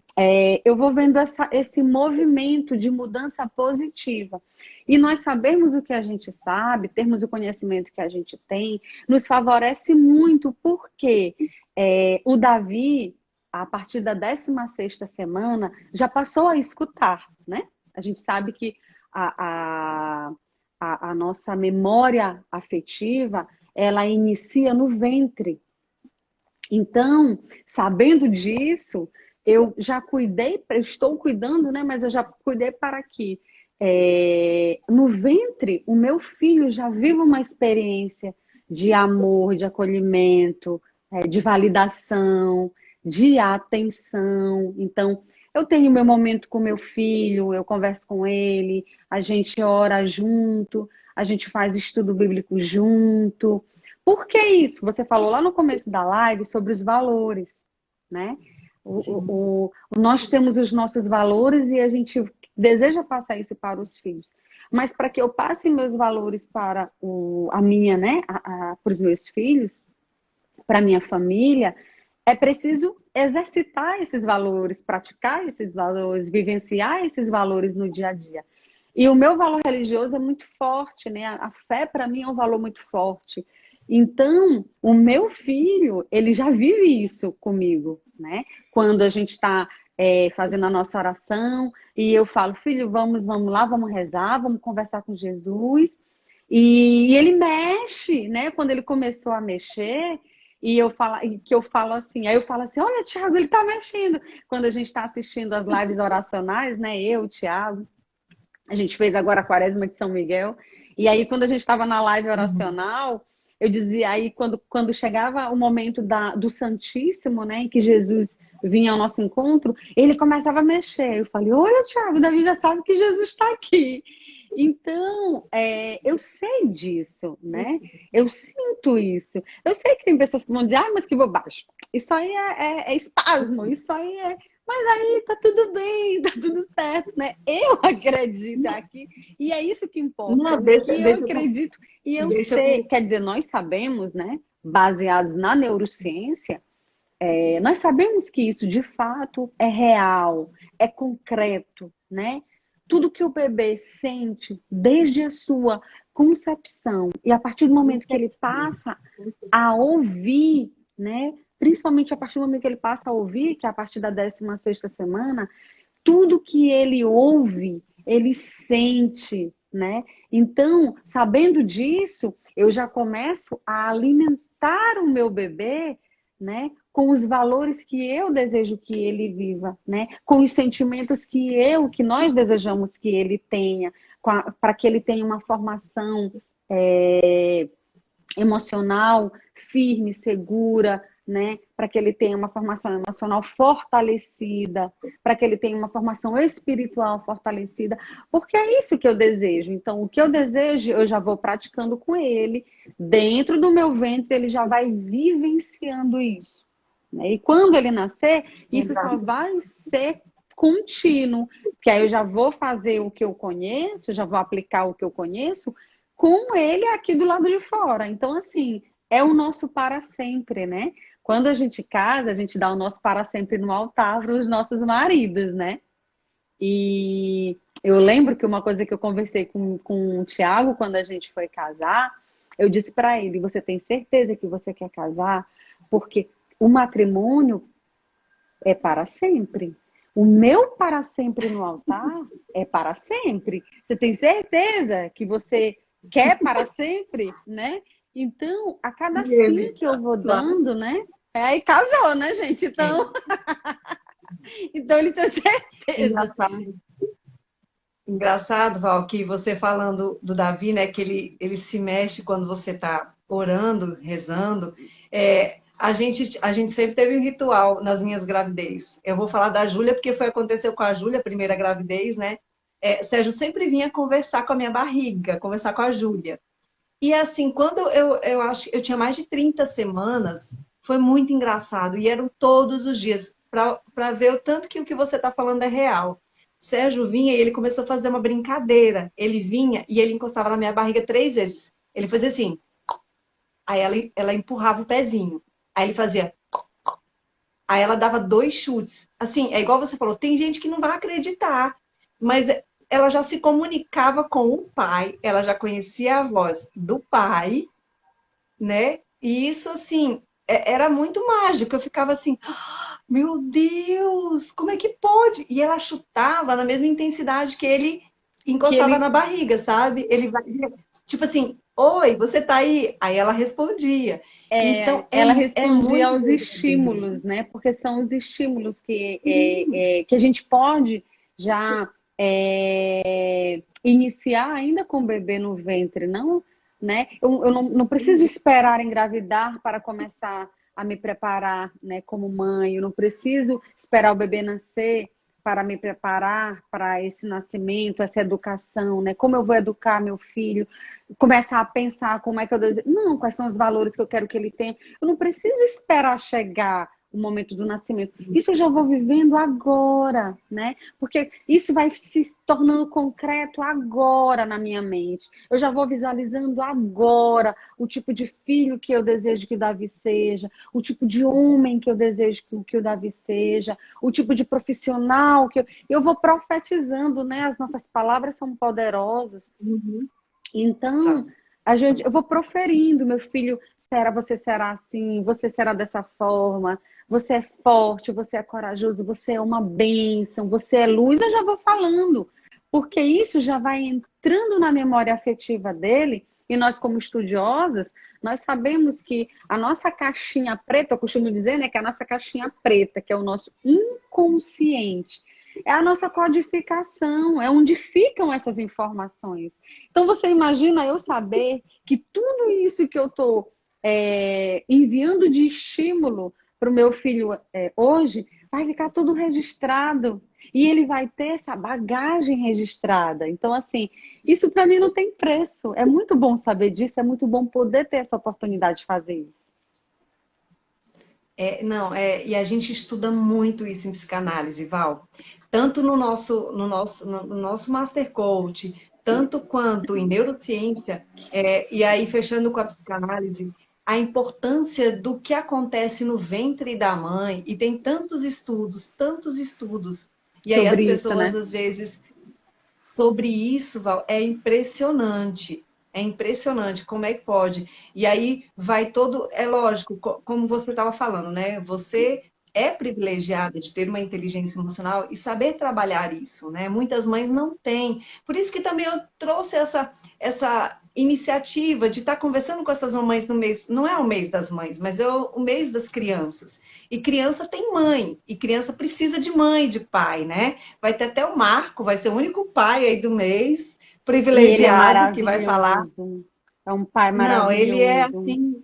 eu vou vendo esse movimento de mudança positiva. E nós sabermos o que a gente sabe, termos o conhecimento que a gente tem, nos favorece muito, porque o Davi, a partir da 16ª semana, já passou a escutar, né? A gente sabe que a nossa memória afetiva ela inicia no ventre. Então, sabendo disso, eu já cuidei, eu estou cuidando, né? Mas eu já cuidei para que no ventre o meu filho já viva uma experiência de amor, de acolhimento, de validação, de atenção. Então, eu tenho meu momento com meu filho, eu converso com ele, a gente ora junto, a gente faz estudo bíblico junto. Por que isso? Você falou lá no começo da live sobre os valores, né? Sim. Nós temos os nossos valores e a gente deseja passar isso para os filhos. Mas para que eu passe meus valores para a minha, né? Para os meus filhos, para a minha família, é preciso exercitar esses valores, praticar esses valores, vivenciar esses valores no dia a dia. E o meu valor religioso é muito forte, né? A fé para mim é um valor muito forte. Então, o meu filho, ele já vive isso comigo, né? Quando a gente está fazendo a nossa oração e eu falo, filho, vamos lá, vamos rezar, vamos conversar com Jesus. E ele mexe, né? Quando ele começou a mexer, que eu falo assim, aí eu falo assim, olha, Thiago, ele tá mexendo. Quando a gente está assistindo as lives oracionais, né? Eu, o Thiago, a gente fez agora a Quaresma de São Miguel. E aí, quando a gente estava na live Uhum. oracional, eu dizia aí, quando chegava o momento do Santíssimo, né, em que Jesus vinha ao nosso encontro, ele começava a mexer. Eu falei, olha, Thiago, Davi já sabe que Jesus está aqui. Então, eu sei disso, né? Eu sinto isso. Eu sei que tem pessoas que vão dizer, ah, mas que bobagem. Isso aí é espasmo, isso aí é. Mas aí tá tudo bem, tá tudo certo, né? Eu acredito aqui, e é isso que importa. Não, O que eu deixa, acredito, e eu deixa sei, eu. quer dizer, nós sabemos, né? Baseados na neurociência, nós sabemos que isso de fato é real, é concreto, né? Tudo que o bebê sente desde a sua concepção e a partir do momento que ele passa a ouvir, né? Principalmente a partir do momento que ele passa a ouvir, que é a partir da 16ª semana, tudo que ele ouve, ele sente, né? Então, sabendo disso, eu já começo a alimentar o meu bebê, né, com os valores que eu desejo que ele viva, né? Com os sentimentos que nós desejamos que ele tenha, para que ele tenha uma formação emocional firme, segura, né? Para que ele tenha uma formação emocional fortalecida, para que ele tenha uma formação espiritual fortalecida, porque é isso que eu desejo. Então, o que eu desejo, eu já vou praticando com ele, dentro do meu ventre, ele já vai vivenciando isso. Né? E quando ele nascer, isso só vai ser contínuo, que aí eu já vou fazer o que eu conheço, já vou aplicar o que eu conheço, com ele aqui do lado de fora. Então, assim, é o nosso para sempre, né? Quando a gente casa, a gente dá o nosso para sempre no altar para os nossos maridos, né? E eu lembro que uma coisa que eu conversei com o Thiago quando a gente foi casar, eu disse para ele: você tem certeza que você quer casar? Porque o matrimônio é para sempre. O meu para sempre no altar é para sempre. Você tem certeza que você quer para sempre, né? Então, a cada E sim ele, que eu vou claro, dando, né? Aí casou, né, gente? Então, é então ele tinha certeza. engraçado. Engraçado, Val, que você falando do Davi, né, que ele se mexe quando você está orando, rezando. A gente sempre teve um ritual nas minhas gravidez. Eu vou falar da Júlia, porque foi aconteceu com a Júlia, a primeira gravidez, né? Sérgio sempre vinha conversar com a minha barriga, conversar com a Júlia. E assim, quando eu acho eu tinha mais de 30 semanas, foi muito engraçado. E eram todos os dias, para ver o tanto que o que você está falando é real. Sérgio vinha e ele começou a fazer uma brincadeira. Ele vinha e ele encostava na minha barriga 3 vezes. Ele fazia assim, aí ela empurrava o pezinho. Aí ele fazia, aí ela dava 2 chutes. Assim, é igual você falou, tem gente que não vai acreditar, mas ela já se comunicava com o pai, ela já conhecia a voz do pai, né? E isso, assim, era muito mágico. Eu ficava assim, "Ah, meu Deus, como é que pode?" E ela chutava na mesma intensidade que ele Que encostava ele, na barriga, sabe? Ele vai, tipo assim, oi, você tá aí? Aí ela respondia. Então, ela é respondia muito aos doido pra entender. estímulos, né? Porque são os estímulos que a gente pode já iniciar ainda com o bebê no ventre, não, né? Eu não preciso esperar engravidar para começar a me preparar, né, como mãe. Eu não preciso esperar o bebê nascer para me preparar para esse nascimento, essa educação, né? Como eu vou educar meu filho? Começar a pensar como é que eu desejo. Não, quais são os valores que eu quero que ele tenha. Eu não preciso esperar chegar o momento do nascimento. Isso eu já vou vivendo agora, né? Porque isso vai se tornando concreto agora na minha mente. Eu já vou visualizando agora o tipo de filho que eu desejo que o Davi seja, o tipo de homem que eu desejo que o Davi seja, o tipo de profissional que eu vou profetizando, né? As nossas palavras são poderosas. Uhum. Então, Sabe? eu vou proferindo, meu filho, você será assim, você será dessa forma, você é forte, você é corajoso, você é uma bênção, você é luz, eu já vou falando, porque isso já vai entrando na memória afetiva dele, e nós, como estudiosas, Nós sabemos que a nossa caixinha preta, eu costumo dizer, né, que a nossa caixinha preta, que é o nosso inconsciente, é a nossa codificação, é onde ficam essas informações. Então, você imagina eu saber que tudo isso que eu estou enviando de estímulo para o meu filho hoje, vai ficar tudo registrado. E ele vai ter essa bagagem registrada. Então, assim, isso para mim não tem preço. É muito bom saber disso, é muito bom poder ter essa oportunidade de fazer isso. Não, e a gente estuda muito isso em psicanálise, Val. Tanto no nosso Master Coach, tanto quanto em neurociência, e aí fechando com a psicanálise, a importância do que acontece no ventre da mãe, e tem tantos estudos, e aí as Sobre isso, pessoas, né? às vezes, sobre isso, Val, é impressionante. É impressionante como é que pode. E aí vai todo. É lógico, como você estava falando, né? Você é privilegiada de ter uma inteligência emocional e saber trabalhar isso, né? Muitas mães não têm. Por isso que também eu trouxe essa iniciativa de estar conversando com essas mamães no mês. Não é o mês das mães, mas é o mês das crianças. E criança tem mãe, e criança precisa de mãe, de pai, né? Vai ter até o Marco, vai ser o único pai aí do mês, E ele é privilegiado, que vai falar. maravilhoso. É um pai Não, ele é maravilhoso. assim,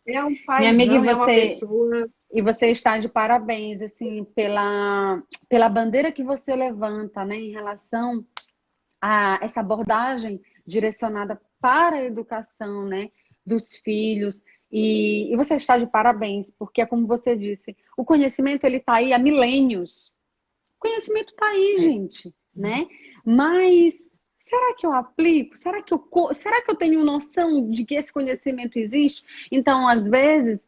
é um Minha amiga, paizão, é uma pessoa. e você está de parabéns, assim, pela bandeira que você levanta, né, em relação a essa abordagem direcionada para a educação, né, dos filhos. E você está de parabéns, porque é como você disse, o conhecimento ele está aí há milênios. O conhecimento está aí, gente, né? Mas será que eu aplico? Será que eu tenho noção de que esse conhecimento existe? Então, às vezes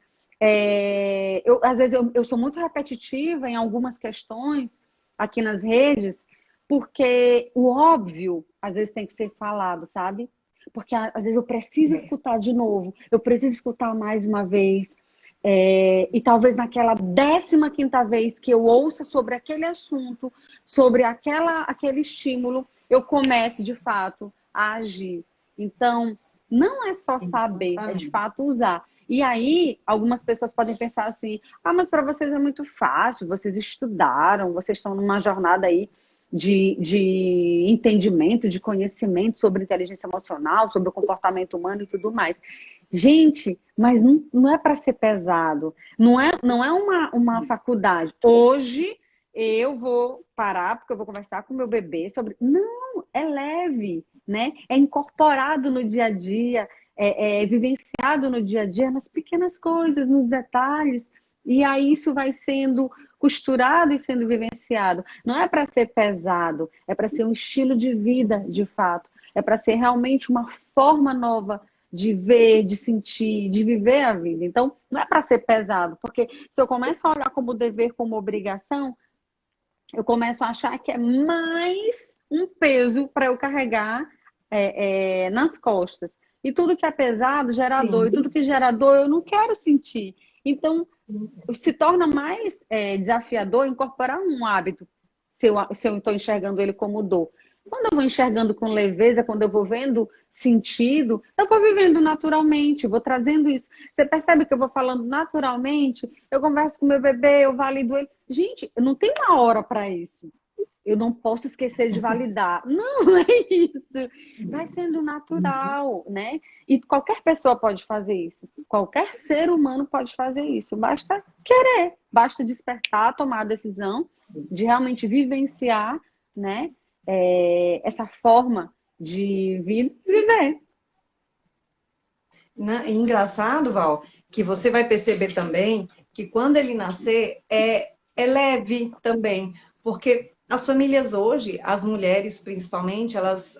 eu sou muito repetitiva em algumas questões aqui nas redes, porque o óbvio às vezes tem que ser falado, sabe? Porque às vezes eu preciso escutar de novo, eu preciso escutar mais uma vez. E talvez naquela 15ª vez que eu ouça sobre aquele assunto, sobre aquele estímulo, eu comece de fato a agir. Então, não é só saber, é de Exatamente. fato usar. E aí, algumas pessoas podem pensar assim: ah, mas para vocês é muito fácil, vocês estudaram, vocês estão numa jornada aí de entendimento, de conhecimento sobre inteligência emocional, sobre o comportamento humano e tudo mais. Gente, mas não é para ser pesado. Não é uma faculdade. Hoje eu vou parar porque eu vou conversar com meu bebê sobre. Não, é leve, né? É incorporado no dia a dia, é vivenciado no dia a dia, nas pequenas coisas, nos detalhes. E aí isso vai sendo costurado e sendo vivenciado. Não é para ser pesado, é para ser um estilo de vida, de fato. É para ser realmente uma forma nova de ver, de sentir, de viver a vida. Então, não é para ser pesado, porque se eu começo a olhar como dever, como obrigação, eu começo a achar que é mais um peso para eu carregar nas costas. E tudo que é pesado gera dor, Sim. e tudo que gera dor eu não quero sentir. Então, se torna mais desafiador incorporar um hábito, se eu estou enxergando ele como dor. Quando eu vou enxergando com leveza, quando eu vou vendo sentido, eu vou vivendo naturalmente, vou trazendo isso. Você percebe que eu vou falando naturalmente, eu converso com meu bebê, eu valido ele. Gente, eu não tenho uma hora para isso. Eu não posso esquecer de validar. Não é isso. Vai sendo natural, né? E qualquer pessoa pode fazer isso. Qualquer ser humano pode fazer isso. Basta querer, basta despertar, tomar a decisão de realmente vivenciar, né? Essa forma de viver. E engraçado, Val, que você vai perceber também que quando ele nascer é leve também, porque as famílias hoje, as mulheres principalmente, elas,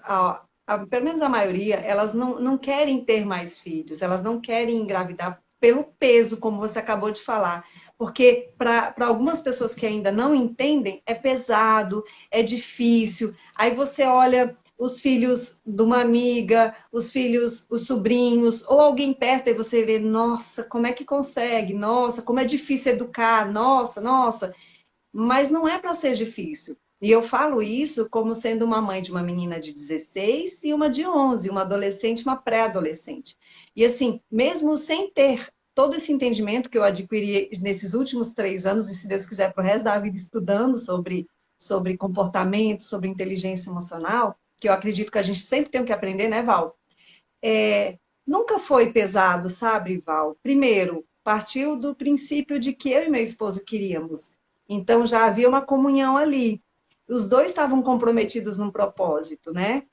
pelo menos a maioria, elas não querem ter mais filhos, elas não querem engravidar pelo peso, como você acabou de falar, porque para algumas pessoas que ainda não entendem, é pesado, é difícil. Aí você olha os filhos de uma amiga, os filhos, os sobrinhos, ou alguém perto, e você vê, nossa, como é que consegue? Nossa, como é difícil educar, nossa, nossa. Mas não é para ser difícil. E eu falo isso como sendo uma mãe de uma menina de 16 e uma de 11, uma adolescente, uma pré-adolescente. E assim, mesmo sem ter todo esse entendimento que eu adquiri nesses últimos 3 anos, e se Deus quiser, para o resto da vida estudando sobre comportamento, sobre inteligência emocional, que eu acredito que a gente sempre tem que aprender, né, Val? Nunca foi pesado, sabe, Val? Primeiro, partiu do princípio de que eu e meu esposo queríamos. Então já havia uma comunhão ali. Os dois estavam comprometidos num propósito, né?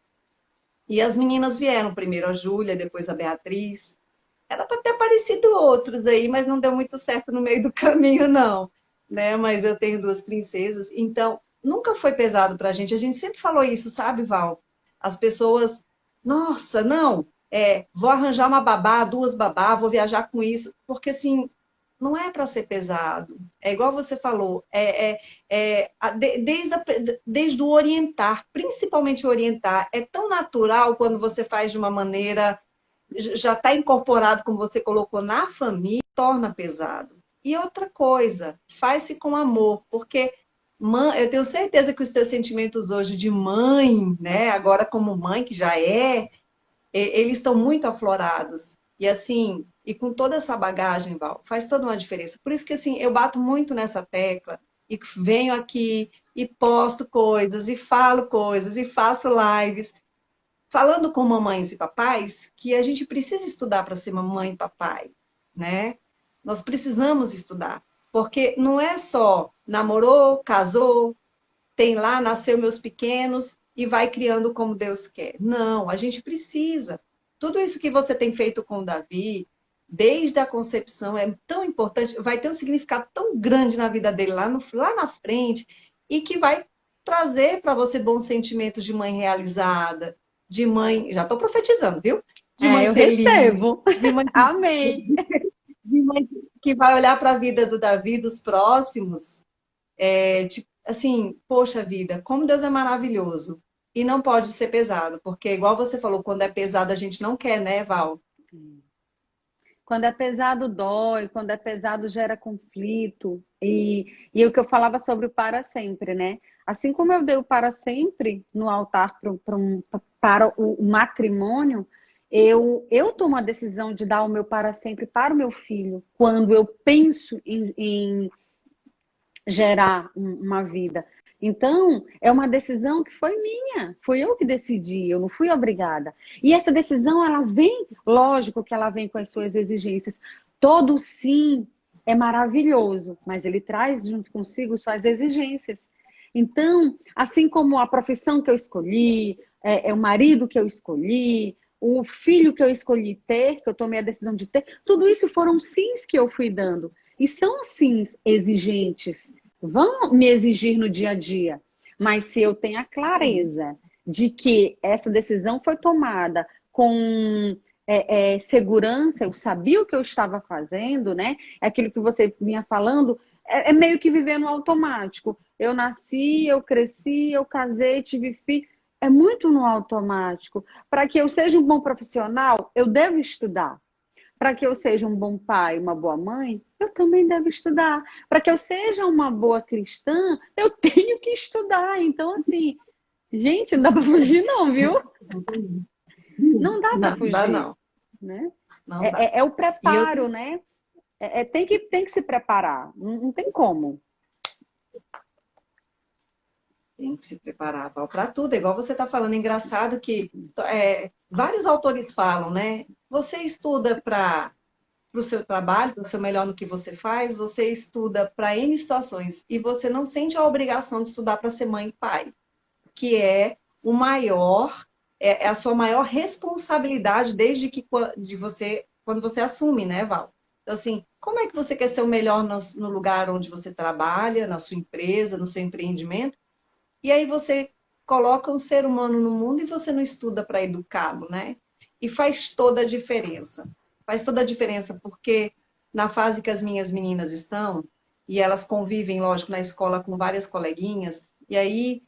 E as meninas vieram, primeiro a Júlia, depois a Beatriz. Era para ter aparecido outros aí, mas não deu muito certo no meio do caminho, não. Né? Mas eu tenho duas princesas, então nunca foi pesado para a gente. A gente sempre falou isso, sabe, Val? As pessoas, nossa, não, vou arranjar uma babá, duas babá, vou viajar com isso, porque assim, não é para ser pesado. É igual você falou, desde o orientar, principalmente o orientar, é tão natural quando você faz de uma maneira já está incorporado, como você colocou, na família, torna pesado. E outra coisa, faz-se com amor, porque eu tenho certeza que os teus sentimentos hoje de mãe, né, agora como mãe que já eles estão muito aflorados. E assim, e com toda essa bagagem, Val, faz toda uma diferença. Por isso que assim, eu bato muito nessa tecla e venho aqui e posto coisas e falo coisas e faço lives falando com mamães e papais que a gente precisa estudar para ser mamãe e papai, né? Nós precisamos estudar, porque não é só namorou, casou, tem lá, nasceu meus pequenos e vai criando como Deus quer. Não, a gente precisa. Tudo isso que você tem feito com o Davi, desde a concepção, é tão importante, vai ter um significado tão grande na vida dele lá na frente, e que vai trazer para você bons sentimentos de mãe realizada, de mãe, já estou profetizando, viu? De mãe Eu feliz, recebo. de mãe, Amém. de mãe que vai olhar para a vida do Davi, dos próximos, tipo, assim, poxa vida, como Deus é maravilhoso. E não pode ser pesado, porque igual você falou, quando é pesado a gente não quer, né, Val? Quando é pesado, dói. Quando é pesado, gera conflito. E o que eu falava sobre o para sempre, né? Assim como eu dei o para sempre no altar para o matrimônio, eu tomo a decisão de dar o meu para sempre para o meu filho, quando eu penso em gerar uma vida. Então, é uma decisão que foi minha, fui eu que decidi, eu não fui obrigada. E essa decisão, ela vem, lógico que ela vem com as suas exigências. Todo sim é maravilhoso, mas ele traz junto consigo suas exigências. Então, assim como a profissão que eu escolhi, é o marido que eu escolhi, o filho que eu escolhi ter, que eu tomei a decisão de ter, tudo isso foram sims que eu fui dando. E são sims exigentes, vão me exigir no dia a dia. Mas se eu tenho a Sim. clareza de que essa decisão foi tomada com segurança, eu sabia o que eu estava fazendo, né? Aquilo que você vinha falando, é meio que viver no automático. Eu nasci, eu cresci, eu casei, tive filho. É muito no automático. Para que eu seja um bom profissional, eu devo estudar. Para que eu seja um bom pai, uma boa mãe, eu também devo estudar. Para que eu seja uma boa cristã, eu tenho que estudar. Então, assim, gente, não dá para fugir, não, viu? Não dá para Não, dá fugir, não, né? não dá. É o E eu preparo, né? Tem que se preparar, não tem como. tenho que se preparar, Val, para tudo. É igual você está falando, engraçado que vários autores falam, né? Você estuda para o seu trabalho, para o seu melhor no que você faz, você estuda para N situações e você não sente a obrigação de estudar para ser mãe e pai, que é o maior, é a sua maior responsabilidade desde que de você, quando você assume, né, Val? Então, assim, como é que você quer ser o melhor no lugar onde você trabalha, na sua empresa, no seu empreendimento? E aí você coloca um ser humano no mundo e você não estuda para educá-lo, né? E faz toda a diferença. Faz toda a diferença porque na fase que as minhas meninas estão, e elas convivem, lógico, na escola com várias coleguinhas, e aí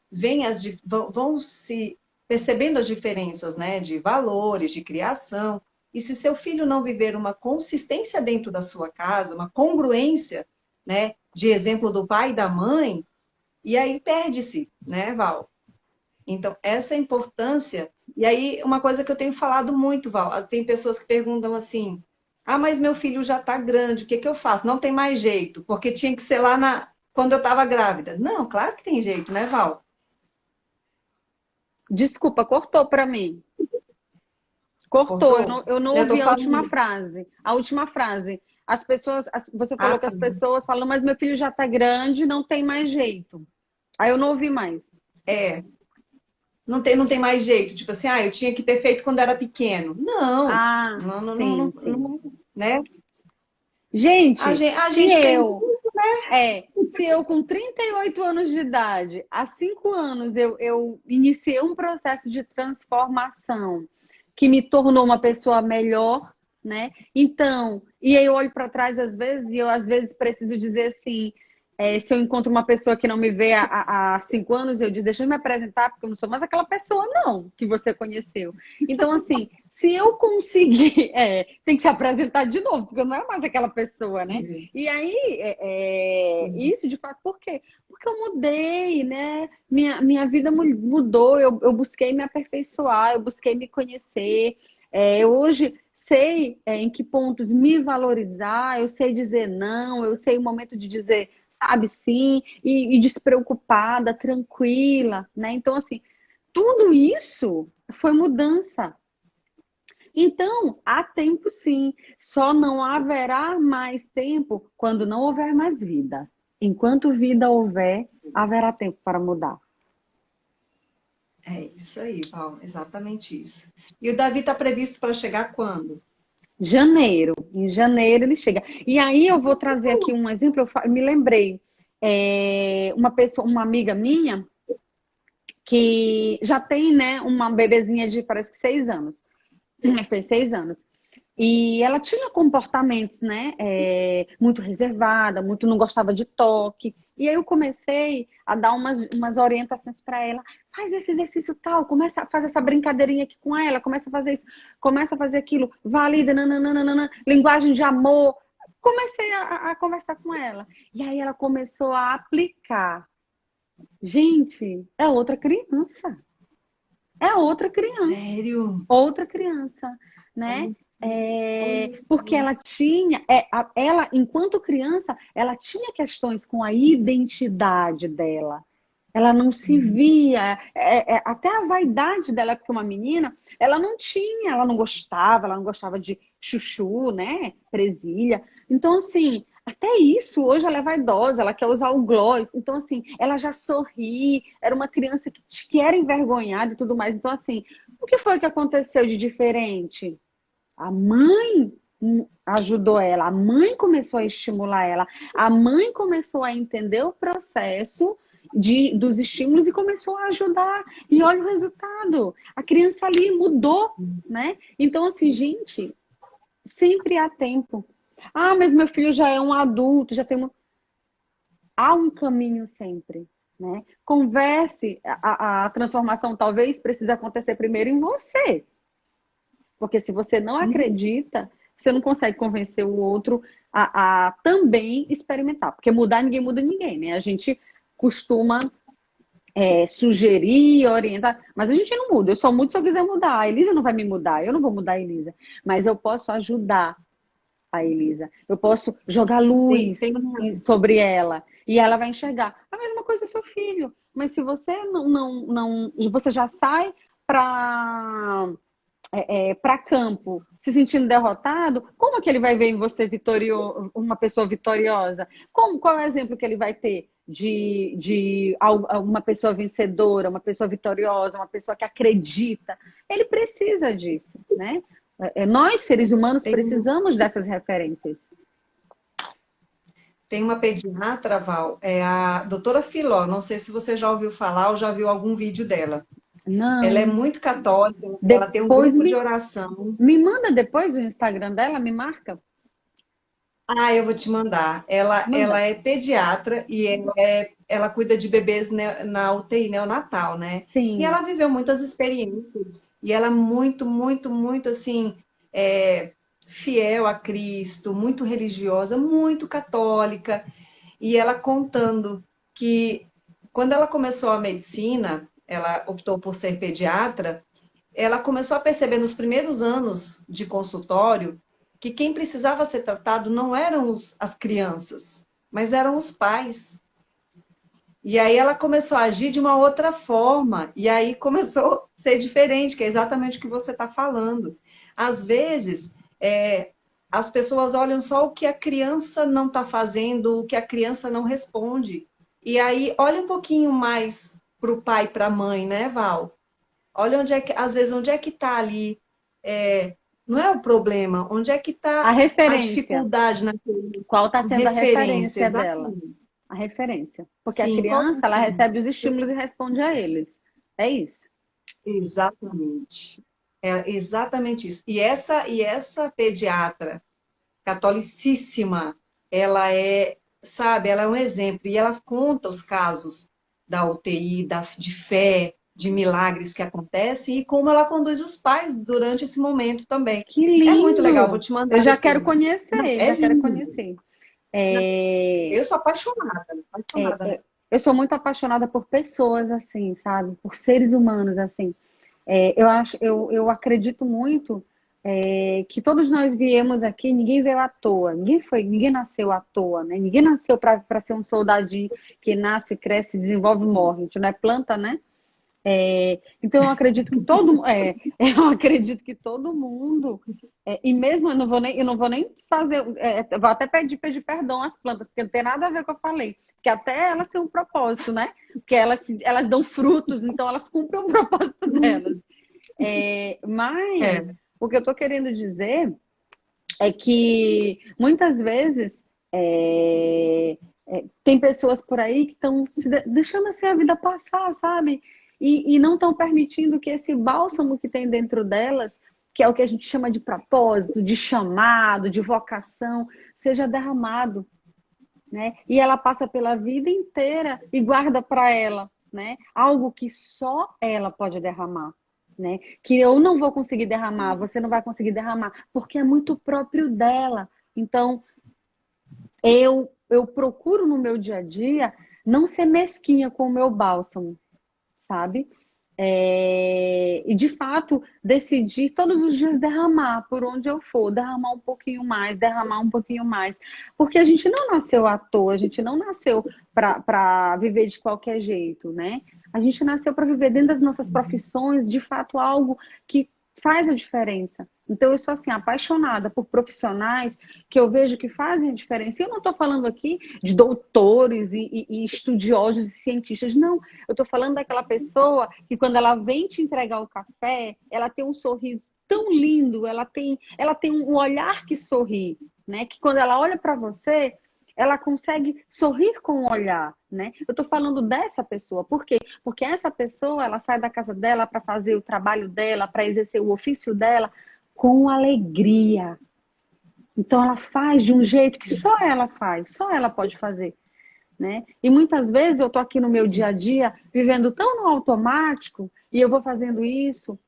vão se percebendo as diferenças, né, de valores, de criação. E se seu filho não viver uma consistência dentro da sua casa, uma congruência, né, de exemplo do pai e da mãe, E aí perde-se, né, Val? Então, essa é a importância. E aí, uma coisa que eu tenho falado muito, Val, tem pessoas que perguntam assim: ah, mas meu filho já está grande, o que que eu faço? Não tem mais jeito, porque tinha que ser lá quando eu estava grávida. Não, claro que tem jeito, né, Val? Desculpa, cortou para mim. Cortou, Cortou? eu não Eu ouvi estou a última falando. frase. A última frase. As pessoas, você Ah, falou que tá. as pessoas falam, mas meu filho já está grande, não tem mais jeito. Aí eu não ouvi mais. É, não tem mais jeito. Tipo assim, ah, eu tinha que ter feito quando era pequeno. Não, Ah, não, não, não, sim, sim. né? A Gente, gente, a se gente tem. se eu com 38 anos de idade, há 5 anos eu iniciei um processo de transformação que me tornou uma pessoa melhor, né? Então, e aí eu olho para trás às vezes e eu às vezes preciso dizer assim, se eu encontro uma pessoa que não me vê há 5 anos, eu digo, deixa eu me apresentar, porque eu não sou mais aquela pessoa, não, que você conheceu. Então, assim, se eu conseguir, tem que se apresentar de novo, porque eu não é mais aquela pessoa, né? E aí, isso de fato, por quê? Porque eu mudei, né? Minha vida mudou, eu busquei me aperfeiçoar, eu busquei me conhecer. Eu hoje sei em que pontos me valorizar, eu sei dizer não, eu sei o momento de dizer, sabe, sim, e despreocupada, tranquila, né? Então, assim, tudo isso foi mudança. Então, há tempo sim, só não haverá mais tempo quando não houver mais vida. Enquanto vida houver, haverá tempo para mudar. É isso aí, Val, exatamente isso. E o Davi está previsto para chegar quando? Janeiro, em janeiro ele chega. E aí eu vou trazer aqui um exemplo, me lembrei, uma pessoa, uma amiga minha, que já tem, né, uma bebezinha de parece que 6 anos. Fez 6 anos. E ela tinha comportamentos, né? Muito reservada, muito não gostava de toque. E aí eu comecei a dar umas orientações para ela. Faz esse exercício tal, começa a fazer essa brincadeirinha aqui com ela, começa a fazer isso, começa a fazer aquilo, valida, nananana, linguagem de amor. Comecei a conversar com ela. E aí ela começou a aplicar. Gente, é outra criança. É outra criança. Sério? Outra criança, né? Porque ela tinha, ela, enquanto criança, ela tinha questões com a identidade dela. Ela não se via, até a vaidade dela, porque uma menina, ela não tinha, ela não gostava de chuchu, né? Presilha. Então, assim, até isso, hoje ela é vaidosa, ela quer usar o gloss. Então, assim, ela já sorri, era uma criança que era envergonhada e tudo mais. Então, assim, o que foi que aconteceu de diferente? A mãe ajudou ela, a mãe começou a estimular ela, a mãe começou a entender o processo dos estímulos e começou a ajudar. E olha o resultado. A criança ali mudou, né? Então, assim, gente, sempre há tempo. Ah, mas meu filho já é um adulto, já tem há um caminho sempre, né? Converse, a transformação talvez precise acontecer primeiro em você. Porque se você não Uhum. acredita, você não consegue convencer o outro a também experimentar. Porque mudar, ninguém muda ninguém, né? A gente costuma sugerir, orientar, mas a gente não muda. Eu só mudo se eu quiser mudar. A Elisa não vai me mudar, eu não vou mudar a Elisa. Mas eu posso ajudar a Elisa. Eu posso jogar luz sobre ela e ela vai enxergar. A mesma coisa é seu filho. Mas se você não você já sai para para campo se sentindo derrotado, como que ele vai ver em você uma pessoa vitoriosa? Qual é o exemplo que ele vai ter de uma pessoa vencedora, uma pessoa vitoriosa, uma pessoa que acredita? Ele precisa disso, né? Nós, seres humanos, Tem, precisamos dessas referências. tem uma pediatra, Val, é a doutora Filó. Não sei se você já ouviu falar ou já viu algum vídeo dela. Ela é Não. muito católica, ela tem um Depois grupo de me, oração. me manda depois o Instagram dela, me marca. Ah, eu vou te mandar. Ela Manda. é pediatra e ela cuida de bebês na UTI neonatal, né? E Sim. ela viveu muitas experiências. E ela é muito, muito, muito assim, é, fiel a Cristo, muito religiosa, muito católica. E ela contando que quando ela começou a medicina, ela optou por ser pediatra, ela começou a perceber nos primeiros anos de consultório que quem precisava ser tratado não eram as crianças, mas eram os pais. E aí ela começou a agir de uma outra forma, e aí começou a ser diferente, que é exatamente o que você está falando. Às vezes, as pessoas olham só o que a criança não está fazendo, o que a criança não responde. E aí, olha um pouquinho mais para o pai e para a mãe, né, Val? Olha onde é que, às vezes, onde é que está ali. Não é o problema, onde é que A está a referência. dificuldade naquele Qual está sendo a referência, referência dela? exatamente. A referência. Porque a Sim, qual criança, ela recebe os estímulos e responde a eles. É isso. exatamente. É exatamente isso. E essa pediatra catolicíssima, ela sabe, ela é um exemplo. E ela conta os casos da UTI, de fé, de milagres que acontecem e como ela conduz os pais durante esse momento também. Que É muito legal, lindo! vou te Eu mandar já quero depois. conhecer, É já quero lindo. conhecer. É, Eu sou apaixonada, apaixonada, né? eu sou muito apaixonada por pessoas assim, sabe? Por seres humanos assim. Eu acredito muito que todos nós viemos aqui, ninguém veio à toa, ninguém nasceu à toa, né? Ninguém nasceu para ser um soldadinho que nasce, cresce, desenvolve e morre. A gente não é planta, né? Então eu acredito que eu acredito que todo mundo, e mesmo eu não vou nem fazer, vou até pedir perdão às plantas, porque não tem nada a ver com o que eu falei, porque até elas têm um propósito, né? Porque elas dão frutos, então elas cumprem o propósito delas. Mas É, o que eu estou querendo dizer é que muitas vezes tem pessoas por aí que estão deixando assim a vida passar, sabe? E não estão permitindo que esse bálsamo que tem dentro delas, que é o que a gente chama de propósito, de chamado, de vocação, seja derramado, né? E ela passa pela vida inteira e guarda para ela, né? Algo que só ela pode derramar, né? Que eu não vou conseguir derramar, você não vai conseguir derramar, porque é muito próprio dela. Então, eu procuro no meu dia a dia não ser mesquinha com o meu bálsamo, sabe? E de fato decidir todos os dias derramar por onde eu for, derramar um pouquinho mais, derramar um pouquinho mais, porque a gente não nasceu à toa, a gente não nasceu para viver de qualquer jeito, né? A gente nasceu para viver dentro das nossas profissões, de fato, algo que faz a diferença. Então, eu sou assim, apaixonada por profissionais que eu vejo que fazem a diferença. E eu não estou falando aqui de doutores e estudiosos e cientistas, não. Eu estou falando daquela pessoa que quando ela vem te entregar o café, ela tem um sorriso tão lindo, ela tem um olhar que sorri, né? Que quando ela olha para você, ela consegue sorrir com o olhar, né? Eu estou falando dessa pessoa. Por quê? Porque essa pessoa, ela sai da casa dela para fazer o trabalho dela, para exercer o ofício dela com alegria. Então ela faz de um jeito que só ela faz, só ela pode fazer, né? E muitas vezes eu tô aqui no meu dia a dia, vivendo tão no automático, e eu vou fazendo isso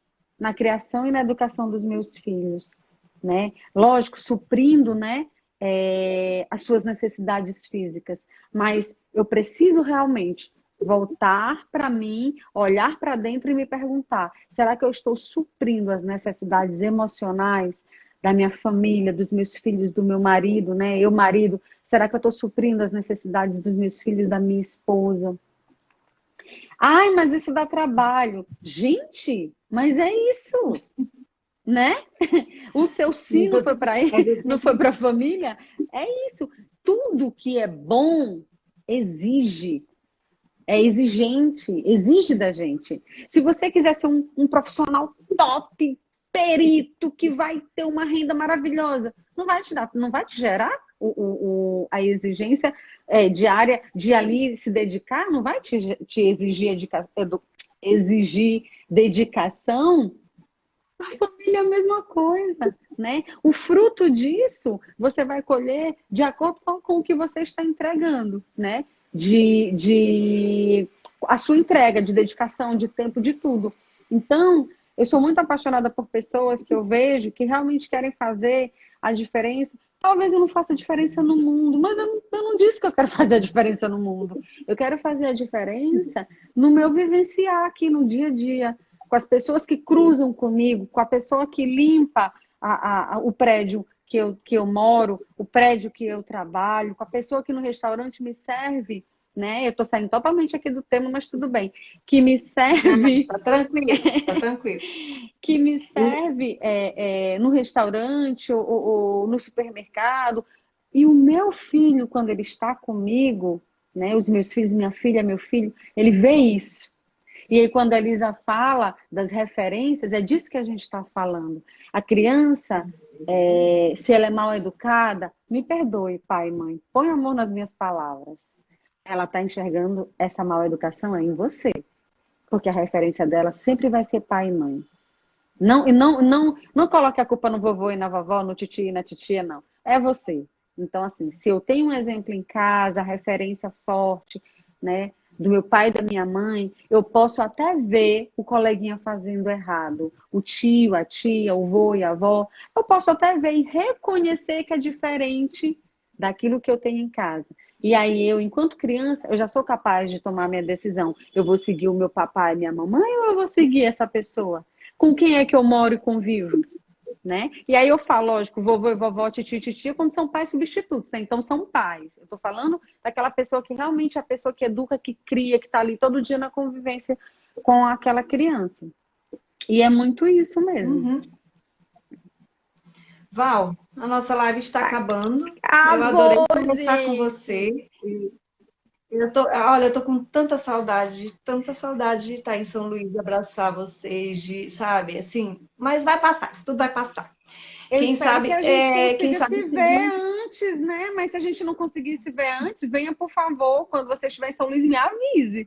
na criação e na educação dos meus filhos, né? Lógico, suprindo, né, as suas necessidades físicas, mas eu preciso realmente voltar para mim, olhar para dentro e me perguntar: será que eu estou suprindo as necessidades emocionais da minha família, dos meus filhos, do meu marido, né? Eu, marido, será que eu estou suprindo as necessidades dos meus filhos, da minha esposa? Ai, mas isso dá trabalho. Gente, mas é isso, né? O seu sim não foi para ele, não foi para a família. É isso. Tudo que é bom exige, é exigente, exige da gente. Se você quiser ser um profissional top, perito, que vai ter uma renda maravilhosa, não vai te dar, não vai te gerar a exigência diária de ali se dedicar, não vai te exigir dedicação. A família é a mesma coisa, né? O fruto disso você vai colher de acordo com o que você está entregando, né? A sua entrega de dedicação, de tempo, de tudo. Então, eu sou muito apaixonada por pessoas que eu vejo que realmente querem fazer a diferença Talvez eu não faça diferença no mundo, mas eu não disse que eu quero fazer a diferença no mundo. Eu quero fazer a diferença no meu vivenciar aqui no dia a dia, com as pessoas que cruzam comigo, com a pessoa que limpa o prédio que eu moro, o prédio que eu trabalho, com a pessoa que no restaurante me serve, né? Eu estou saindo totalmente aqui do tema, mas tudo bem. Que me serve, Tá tranquilo, tá tranquilo. que me serve no restaurante ou no supermercado. E o meu filho, quando ele está comigo, né? Os meus filhos, minha filha, meu filho, ele vê isso. E aí, quando a Elisa fala das referências, é disso que a gente está falando. A criança, se ela é mal educada, me perdoe, pai e mãe, põe amor nas minhas palavras. Ela está enxergando essa mal educação em você, porque a referência dela sempre vai ser pai e mãe. Não coloque a culpa no vovô e na vovó, no titio e na titia, não. É você. Então, assim, se eu tenho um exemplo em casa, referência forte, né, do meu pai e da minha mãe, eu posso até ver o coleguinha fazendo errado, o tio, a tia, o vô e a avó, eu posso até ver e reconhecer que é diferente daquilo que eu tenho em casa. E aí eu, enquanto criança, eu já sou capaz de tomar minha decisão. Eu vou seguir o meu papai e minha mamãe ou eu vou seguir essa pessoa? Com quem é que eu moro e convivo? Né? E aí eu falo, lógico, vovô e vovó, titio e titia, quando são pais substitutos, né? Então são pais. Eu tô falando daquela pessoa que realmente é a pessoa que educa, que cria, que tá ali todo dia na convivência com aquela criança. E é muito isso mesmo. Uhum. Val, a nossa live está acabando. Eu adorei Acabou, conversar com gente! você. Olha, eu tô com tanta saudade de estar em São Luís, abraçar vocês, sabe, assim, mas vai passar, isso tudo vai passar. Eu espero que a gente Quem consiga sabe se ver antes, né? Mas se a gente não conseguir se ver antes, venha, por favor, quando você estiver em São Luís, me avise.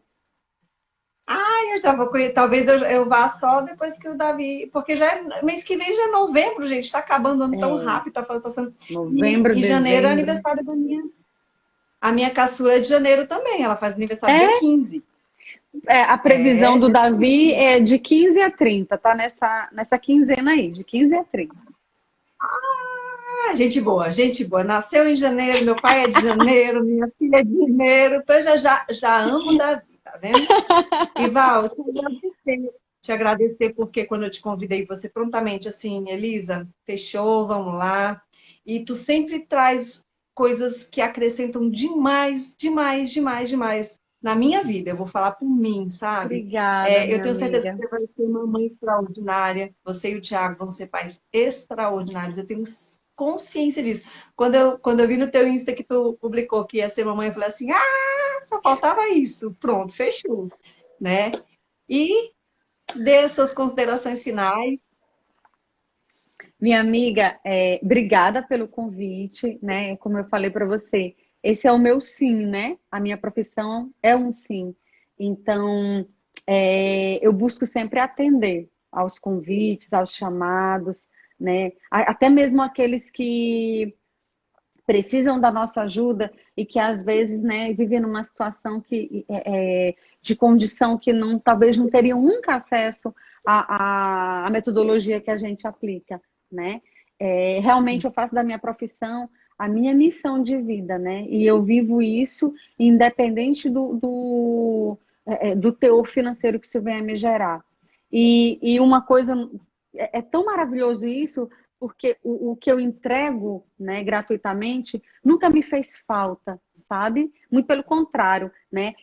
eu já vou conhecer, talvez eu vá só depois que o Davi, porque já mês que vem já é novembro, gente, tá acabando o ano tão É, rápido, tá passando. novembro, E janeiro é dezembro. aniversário da a minha caçula é de janeiro também, ela faz aniversário dia É, 15. a previsão do Davi é de 15 a 30, tá nessa quinzena aí, de 15 a 30. Ah, gente boa, gente boa. Nasceu em janeiro, meu pai é de janeiro, minha filha é de janeiro, então eu já amo o Davi, tá vendo? E Val, te agradecer porque quando eu te convidei, você prontamente assim, Elisa, fechou, vamos lá. E tu sempre traz coisas que acrescentam demais, demais, demais, demais na minha vida. Eu vou falar por mim, sabe? Obrigada, Eu minha tenho certeza que amiga. você vai ser uma mãe extraordinária. Você e o Thiago vão ser pais extraordinários. Eu tenho consciência disso. Quando eu vi no teu Insta que tu publicou que ia ser mamãe, eu falei assim, só faltava isso. Pronto, fechou, né? E dê as suas considerações finais. Minha amiga, obrigada pelo convite, né? Como eu falei para você, esse é o meu sim, né? A minha profissão é um sim. Então, eu busco sempre atender aos convites, aos chamados, né? Até mesmo aqueles que precisam da nossa ajuda e que às vezes, né, vivem numa situação de condição que não, talvez não teriam nunca acesso à metodologia que a gente aplica, né? Realmente Sim. eu faço da minha profissão a minha missão de vida, né? E eu vivo isso independente do teor financeiro que isso venha me gerar. E uma coisa, é tão maravilhoso isso, porque o que eu entrego, né, gratuitamente nunca me fez falta, sabe? Muito pelo contrário, né?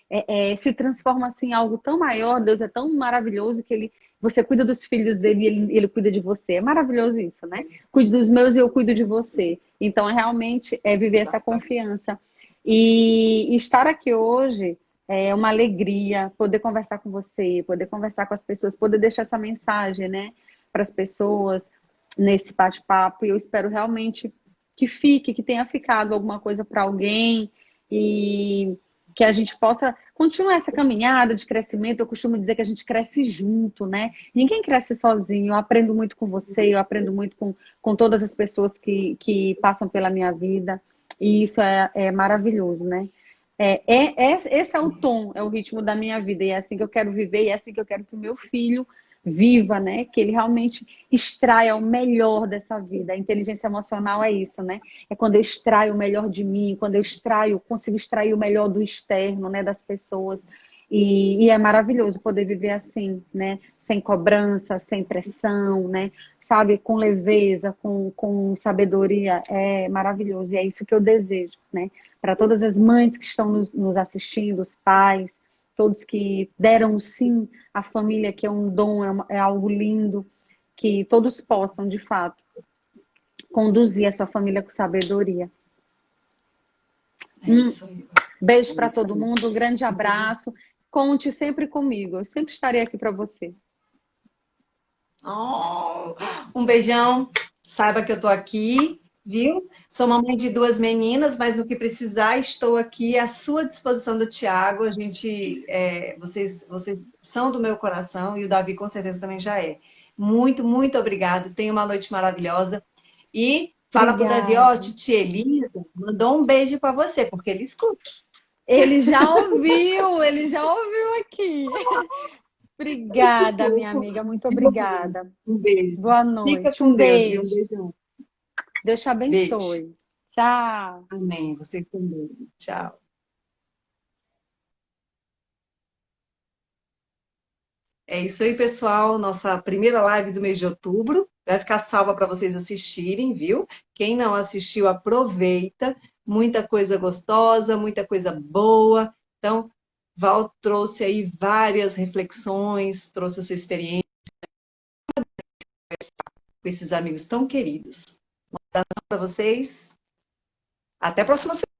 Se transforma assim em algo tão maior. Deus é tão maravilhoso que você cuida dos filhos dele e ele cuida de você. É maravilhoso isso, né? Cuide dos meus e eu cuido de você. Então, realmente, viver essa confiança. E estar aqui hoje é uma alegria poder conversar com você, poder conversar com as pessoas, poder deixar essa mensagem, né, para as pessoas nesse bate-papo. E eu espero realmente que tenha ficado alguma coisa para alguém e que a gente possa continuar essa caminhada de crescimento. Eu costumo dizer que a gente cresce junto, né? Ninguém cresce sozinho. Eu aprendo muito com você, eu aprendo muito com todas as pessoas que passam pela minha vida. E isso é maravilhoso, né? Esse é o tom, é o ritmo da minha vida. E é assim que eu quero viver, e é assim que eu quero que o meu filho viva, né? Que ele realmente extraia o melhor dessa vida. A inteligência emocional é isso, né? É quando eu extraio o melhor de mim, quando eu extraio, consigo extrair o melhor do externo, né? Das pessoas. E é maravilhoso poder viver assim, né? Sem cobrança, sem pressão, né? Sabe? Com leveza, com sabedoria. É maravilhoso. E é isso que eu desejo, né? Para todas as mães que estão nos assistindo, os pais, todos que deram o sim à família, que é um dom, é algo lindo, que todos possam, de fato, conduzir a sua família com sabedoria. É isso aí. Beijo É para isso todo aí. mundo, um grande abraço. Conte sempre comigo, eu sempre estarei aqui para você. Oh, um beijão. Saiba que eu tô aqui, viu? Sou mamãe de duas meninas, mas no que precisar, estou aqui à sua disposição do Tiago. A gente, vocês são do meu coração e o Davi com certeza também já é. Muito, muito obrigado. Tenha uma noite maravilhosa. E fala pro Davi, ó, Obrigada. Titi Elisa mandou um beijo para você, porque ele escuta. Ele já ouviu aqui. Obrigada, minha amiga, muito obrigada. Um beijo. Boa Fica noite, com um Deus, viu? Um beijo. beijão. Deus te Beijo. abençoe. Tchau. Amém. Você também. Tchau. É isso aí, pessoal. Nossa primeira live do mês de outubro. Vai ficar salva para vocês assistirem, viu? Quem não assistiu, aproveita. Muita coisa gostosa, muita coisa boa. Então, Val trouxe aí várias reflexões, trouxe a sua experiência com esses amigos tão queridos. Um abraço para vocês. Até a próxima semana.